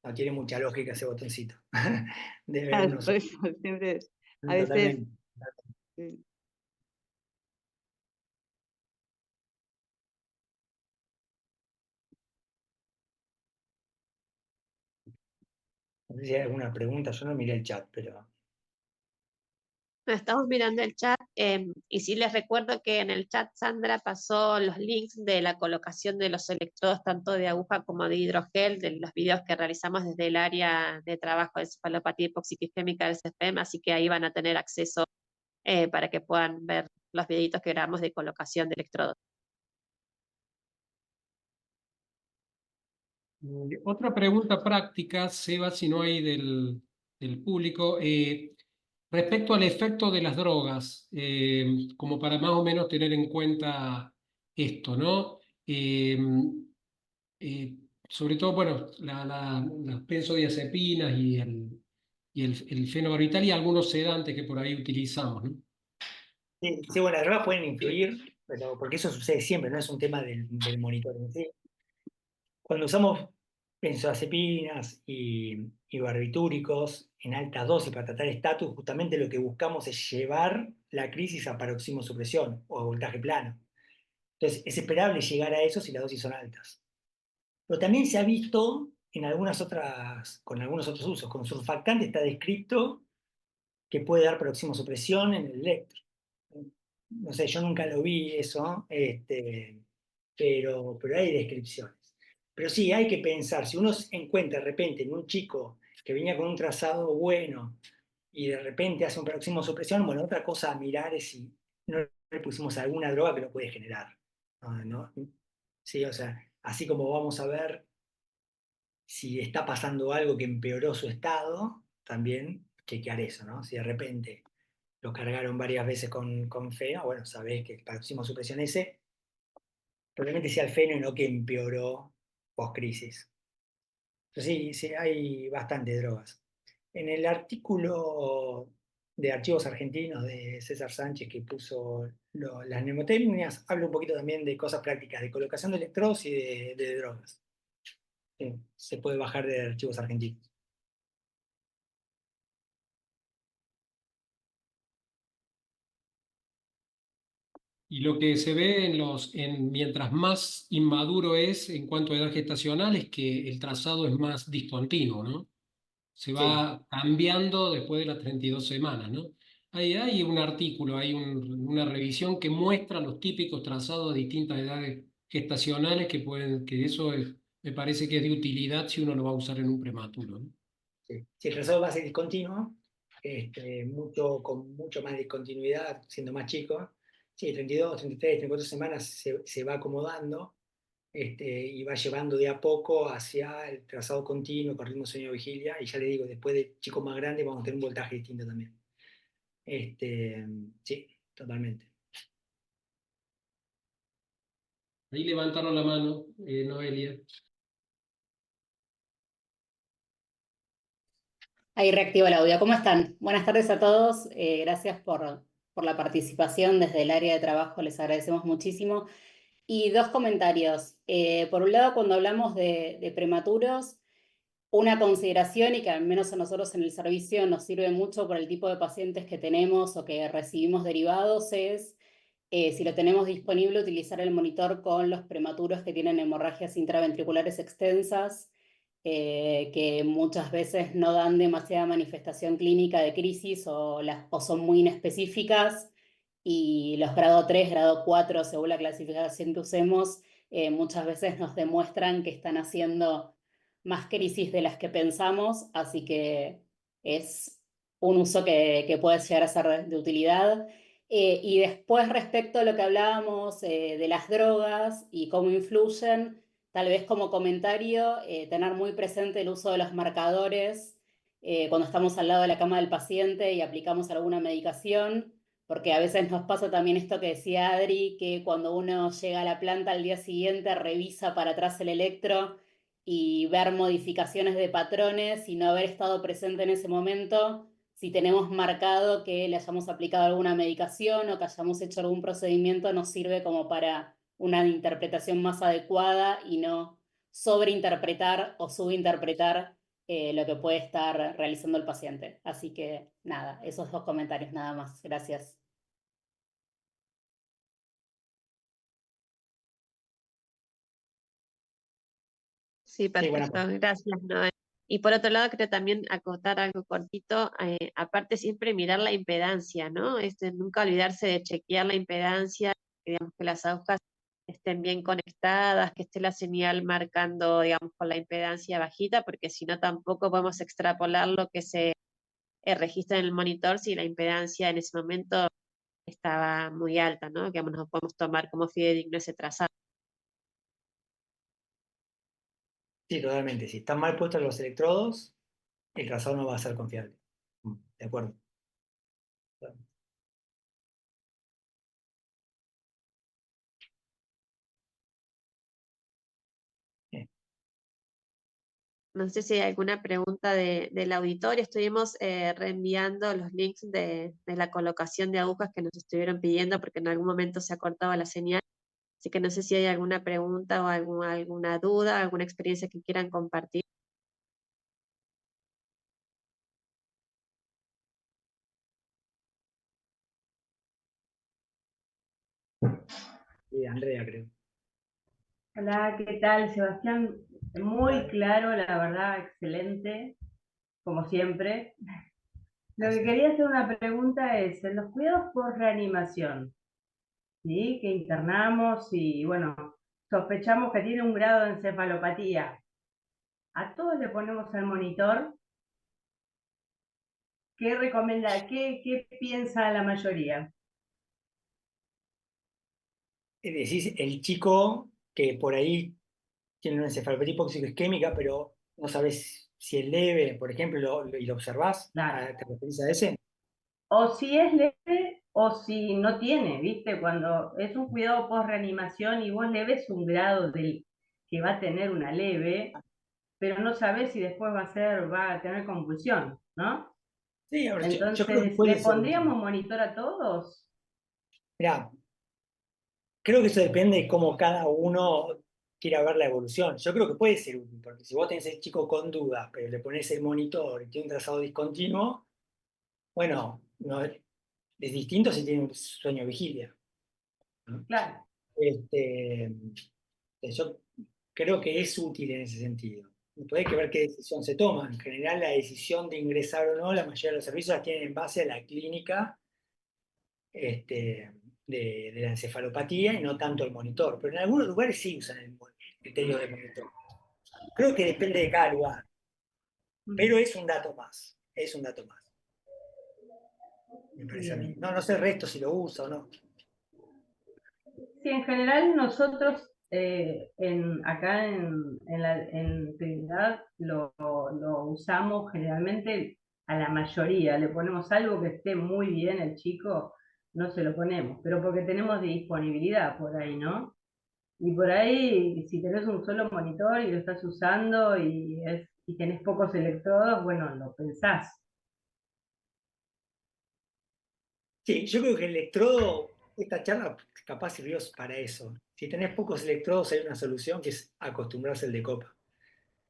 No tiene mucha lógica ese botoncito. Debe haber uno por solo. eso siempre, a veces, Totalmente. eh, No sé si hay alguna pregunta, yo no miré el chat, pero. Estamos mirando el chat y sí les recuerdo que en el chat Sandra pasó los links de la colocación de los electrodos tanto de aguja como de hidrogel de los videos que realizamos desde el área de trabajo de encefalopatía hipóxico-isquémica del CFM, así que ahí van a tener acceso para que puedan ver los videitos que grabamos de colocación de electrodos. Otra pregunta práctica, Seba, si no hay del público. Respecto al efecto de las drogas, como para más o menos tener en cuenta esto, ¿no? Sobre todo, bueno, las benzodiazepinas y el fenobarbital y algunos sedantes que por ahí utilizamos, ¿no? Sí, sí, bueno, las drogas pueden influir, pero porque eso sucede siempre, no es un tema del monitoring, ¿sí? Cuando usamos benzodiazepinas y barbitúricos en alta dosis para tratar estatus, justamente lo que buscamos es llevar la crisis a paroximosupresión o a voltaje plano. Entonces, es esperable llegar a eso si las dosis son altas. Pero también se ha visto con algunos otros usos. Con surfactante está descrito que puede dar peroximosupresión en el electro. No sé, yo nunca lo vi eso, pero hay descripciones. Pero sí, hay que pensar, si uno encuentra de repente en un chico que venía con un trazado bueno y de repente hace un peroximosupresión, bueno, otra cosa a mirar es si no le pusimos alguna droga que lo puede generar. ¿No? Sí, o sea, así como vamos a ver si está pasando algo que empeoró su estado, también chequear eso, ¿no? Si de repente lo cargaron varias veces con feno, bueno, sabés que el peroximosupresión ese probablemente sea el feno y no que empeoró post-crisis. Sí, sí, hay bastantes drogas. En el artículo de Archivos Argentinos de César Sánchez que puso las mnemotecnias, habla un poquito también de cosas prácticas, de colocación de electrodos y de drogas. Sí, se puede bajar de Archivos Argentinos. Y lo que se ve mientras más inmaduro es en cuanto a edad gestacional es que el trazado es más discontinuo, ¿no? Se Sí, va cambiando después de las 32 semanas, ¿no? Hay un artículo, una revisión que muestra los típicos trazados de distintas edades gestacionales que eso me parece que es de utilidad si uno lo va a usar en un prematuro, ¿no? sí. Si el trazado va a ser discontinuo, con mucho más discontinuidad, siendo más chico, sí, 32, 33, 34 semanas se va acomodando y va llevando de a poco hacia el trazado continuo con ritmo sueño-vigilia, y ya le digo, después de chicos más grandes vamos a tener un voltaje distinto también. Sí, totalmente. Ahí levantaron la mano, Noelia. Ahí reactivo el audio. ¿Cómo están? Buenas tardes a todos. Gracias por la participación desde el área de trabajo. Les agradecemos muchísimo. Y dos comentarios. Por un lado, cuando hablamos de prematuros, una consideración y que al menos a nosotros en el servicio nos sirve mucho por el tipo de pacientes que tenemos o que recibimos derivados es, si lo tenemos disponible, utilizar el monitor con los prematuros que tienen hemorragias intraventriculares extensas, que muchas veces no dan demasiada manifestación clínica de crisis o son muy inespecíficas, y los grado 3, grado 4, según la clasificación que usemos, muchas veces nos demuestran que están haciendo más crisis de las que pensamos, así que es un uso que puede llegar a ser de utilidad. Y después, respecto a lo que hablábamos de las drogas y cómo influyen, tal vez como comentario, tener muy presente el uso de los marcadores cuando estamos al lado de la cama del paciente y aplicamos alguna medicación, porque a veces nos pasa también esto que decía Adri, que cuando uno llega a la planta al día siguiente revisa para atrás el electro y ver modificaciones de patrones y no haber estado presente en ese momento, si tenemos marcado que le hayamos aplicado alguna medicación o que hayamos hecho algún procedimiento, nos sirve como para una interpretación más adecuada y no sobreinterpretar o subinterpretar lo que puede estar realizando el paciente. Así que nada, esos dos comentarios nada más. Gracias. Sí, Sí, buena perfecto, gracias, Noé. Y por otro lado, creo también acotar algo cortito, aparte siempre mirar la impedancia, ¿no? Nunca olvidarse de chequear la impedancia, que, digamos, que las agujas estén bien conectadas, que esté la señal marcando, digamos, con la impedancia bajita, porque si no tampoco podemos extrapolar lo que se registra en el monitor si la impedancia en ese momento estaba muy alta, ¿no? Que no podemos tomar como fidedigno ese trazado. Sí, totalmente. Si están mal puestos los electrodos, el trazado no va a ser confiable. De acuerdo. Bien. No sé si hay alguna pregunta del auditorio. Estuvimos reenviando los links de la colocación de agujas que nos estuvieron pidiendo porque en algún momento se ha cortado la señal. Así que no sé si hay alguna pregunta o alguna duda, alguna experiencia que quieran compartir. Sí, Andrea, creo. Hola, ¿qué tal, Sebastián? Muy claro, la verdad, excelente, como siempre. Lo que quería hacer una pregunta es, en los cuidados por reanimación, ¿sí? Que internamos y, bueno, sospechamos que tiene un grado de encefalopatía. ¿A todos le ponemos el monitor? ¿Qué recomienda? ¿Qué piensa la mayoría? Decís, el chico que por ahí tiene una encefalopatía hipóxico-isquémica, pero no sabes si es leve, por ejemplo, y lo observás, Claro. ¿te referís a ese? O si es leve o si no tiene, ¿viste? Cuando es un cuidado post reanimación y vos le ves un grado que va a tener una leve, pero no sabés si después va a tener convulsión, ¿no? Sí, a ver, yo creo que Entonces, puede ¿le ser pondríamos útil. monitor a todos? Mirá, creo que eso depende de cómo cada uno quiera ver la evolución. Yo creo que puede ser útil, porque si vos tenés el chico con dudas, pero le pones el monitor y tiene un trazado discontinuo, bueno, no, es distinto si tiene un sueño vigilia, ¿no? Claro, Este, yo creo que es útil en ese sentido. Después hay que ver qué decisión se toma. En general, la decisión de ingresar o no, la mayoría de los servicios la tienen en base a la clínica de la encefalopatía y no tanto el monitor. Pero en algunos lugares sí usan el criterio de monitor. Creo que depende de cada lugar, pero es un dato más. Es un dato más, me parece a mí. bien. No, no sé el resto si lo usa o no. Sí, en general nosotros acá en Trinidad lo usamos generalmente a la mayoría. Le ponemos algo que esté muy bien el chico, no se lo ponemos, pero porque tenemos disponibilidad por ahí, ¿no? Y por ahí, si tenés un solo monitor y lo estás usando y tenés pocos electrodos, bueno, lo pensás. Sí, yo creo que el electrodo, esta charla capaz sirvió para eso. Si tenés pocos electrodos hay una solución que es acostumbrarse al de copa. Por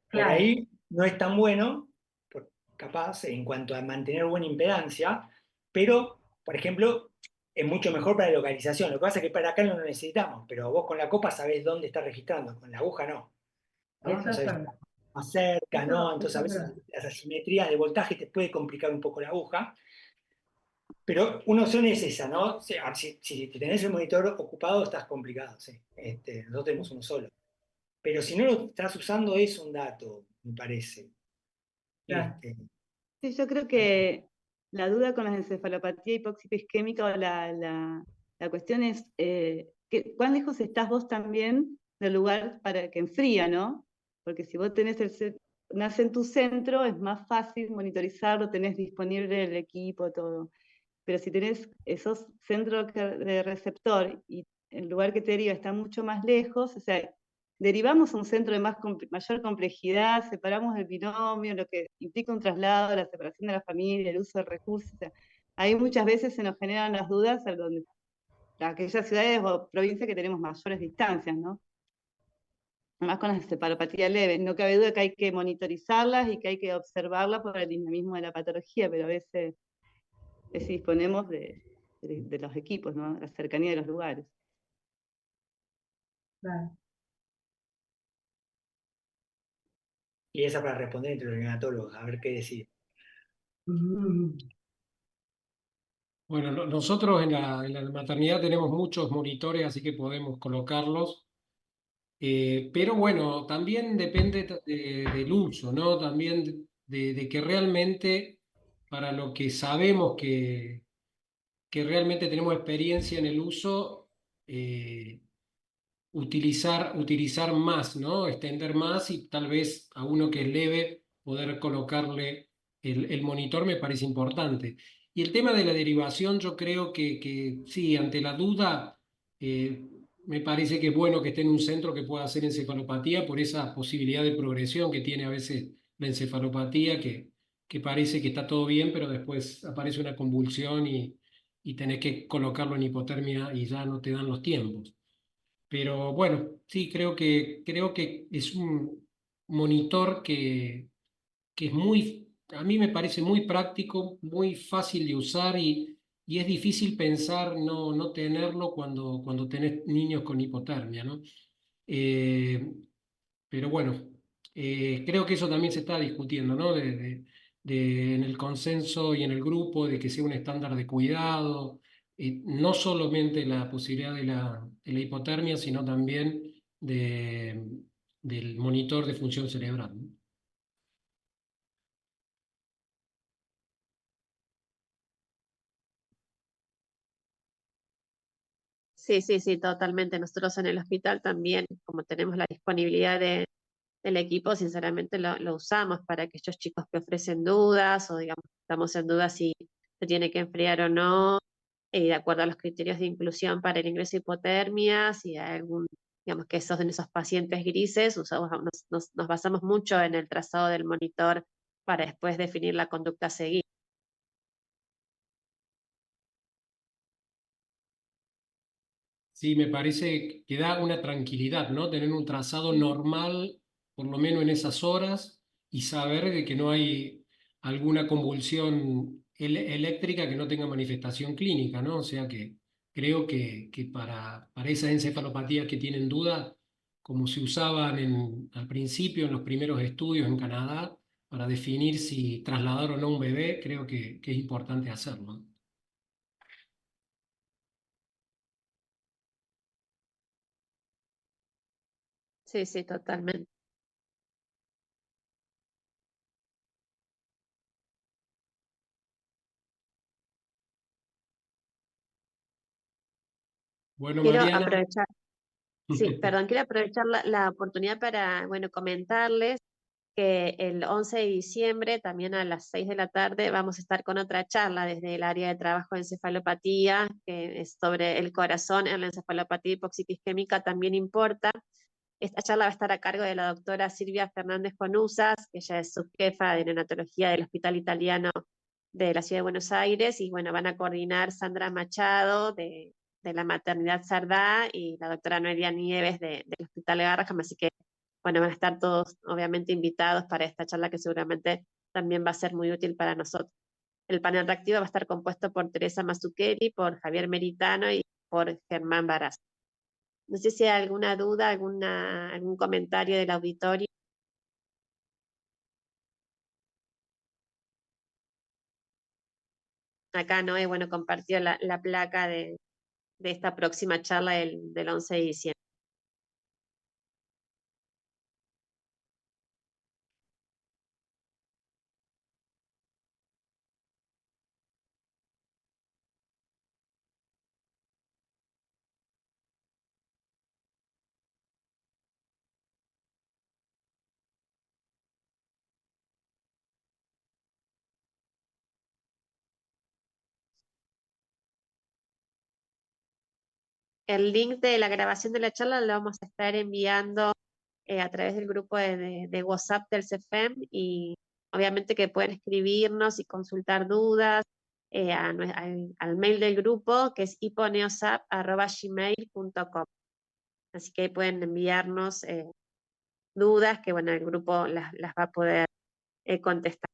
Claro, ahí no es tan bueno, capaz, en cuanto a mantener buena impedancia, pero, por ejemplo, es mucho mejor para la localización. Lo que pasa es que para acá no lo necesitamos, pero vos con la copa sabés dónde está registrando, con la aguja no. ¿No? eso No es sabés si verdad. está más cerca, ¿no? Entonces Eso a es veces verdad. las asimetrías de voltaje te puede complicar un poco la aguja. Pero una opción es esa, ¿no? Si tenés el monitor ocupado, estás complicado, sí. Nosotros tenemos uno solo. Pero si no lo estás usando, es un dato, me parece. Claro. Este, Sí, yo creo que la duda con la encefalopatía hipóxico isquémica o la cuestión es cuán lejos estás vos también del lugar para que enfría, ¿no? Porque si vos tenés nace en tu centro, es más fácil monitorizarlo, tenés disponible el equipo, todo. Pero si tenés esos centros de receptor y el lugar que te deriva está mucho más lejos, o sea, derivamos a un centro de mayor complejidad, separamos el binomio, lo que implica un traslado, la separación de la familia, el uso de recursos, o sea, ahí muchas veces se nos generan las dudas en aquellas ciudades o provincias que tenemos mayores distancias, ¿no? Más con la encefalopatía leve. No cabe duda que hay que monitorizarlas y que hay que observarlas por el dinamismo de la patología, pero a veces disponemos de los equipos, ¿no? La cercanía de los lugares. Claro. y esa para responder entre los neonatólogos, a ver qué decir. Mm. Bueno, nosotros en la maternidad tenemos muchos monitores, así que podemos colocarlos. Pero bueno, también depende del uso, ¿no? También de que realmente, para lo que sabemos que realmente tenemos experiencia en el uso, utilizar más, ¿no? Extender más y tal vez a uno que es leve poder colocarle el monitor me parece importante. Y el tema de la derivación, yo creo que sí, ante la duda, me parece que es bueno que esté en un centro que pueda hacer encefalopatía por esa posibilidad de progresión que tiene a veces la encefalopatía, que parece que está todo bien, pero después aparece una convulsión y tenés que colocarlo en hipotermia y ya no te dan los tiempos. Pero bueno, sí, creo que es un monitor que es a mí me parece muy práctico, muy fácil de usar y es difícil pensar no tenerlo cuando tenés niños con hipotermia, ¿no? Eh, pero bueno, Creo que eso también se está discutiendo, ¿no? En el consenso y en el grupo, de que sea un estándar de cuidado, no solamente la posibilidad de la hipotermia, sino también del monitor de función cerebral, ¿no? Sí, sí, sí, totalmente. Nosotros en el hospital también, como tenemos la disponibilidad del equipo, sinceramente lo usamos para aquellos chicos que ofrecen dudas o digamos, estamos en duda si se tiene que enfriar o no, de acuerdo a los criterios de inclusión para el ingreso de hipotermia, si hay algún, digamos que esos en esos pacientes grises, nos basamos mucho en el trazado del monitor para después definir la conducta a seguir. Sí, me parece que da una tranquilidad, ¿no? Tener un trazado normal, por lo menos en esas horas, y saber de que no hay alguna convulsión eléctrica que no tenga manifestación clínica, ¿no? O sea que creo que para esas encefalopatías que tienen duda, como se usaban al principio en los primeros estudios en Canadá, para definir si trasladar o no un bebé, creo que es importante hacerlo. Sí, sí, totalmente. Bueno, Quiero Mariana. aprovechar, sí, perdón, quiero aprovechar la oportunidad para, bueno, comentarles que el 11 de diciembre, también a las 6 de la tarde, vamos a estar con otra charla desde el área de trabajo de encefalopatía, que es sobre el corazón en la encefalopatía hipoxiquisquémica, también importa. Esta charla va a estar a cargo de la doctora Silvia Fernández Conusas, que ella es subjefa de neonatología del Hospital Italiano de la Ciudad de Buenos Aires, y bueno, van a coordinar Sandra Machado de la Maternidad Sardá y la doctora Noelia Nieves del Hospital Garrahan, así que bueno, van a estar todos obviamente invitados para esta charla que seguramente también va a ser muy útil para nosotros. El panel reactivo va a estar compuesto por Teresa Mazzucchelli, por Javier Meritano y por Germán Barras. No sé si hay alguna duda, algún comentario del auditorio. Acá Noé, bueno, compartió la placa de esta próxima charla del 11 de diciembre. El link de la grabación de la charla lo vamos a estar enviando a través del grupo de WhatsApp del CEFEM, y obviamente que pueden escribirnos y consultar dudas al mail del grupo, que es hiponeosap@gmail.com. Así que ahí pueden enviarnos dudas que bueno, el grupo las va a poder contestar.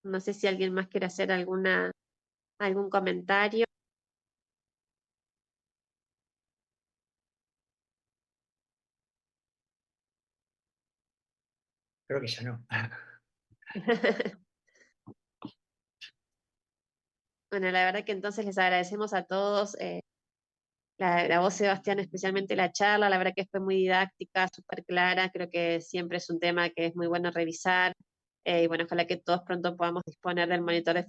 No sé si alguien más quiere hacer algún comentario. Creo que ya no. Bueno, la verdad que entonces les agradecemos a todos la voz, Sebastián, especialmente la charla. La verdad que fue muy didáctica, súper clara. Creo que siempre es un tema que es muy bueno revisar. Y bueno, ojalá que todos pronto podamos disponer del monitor de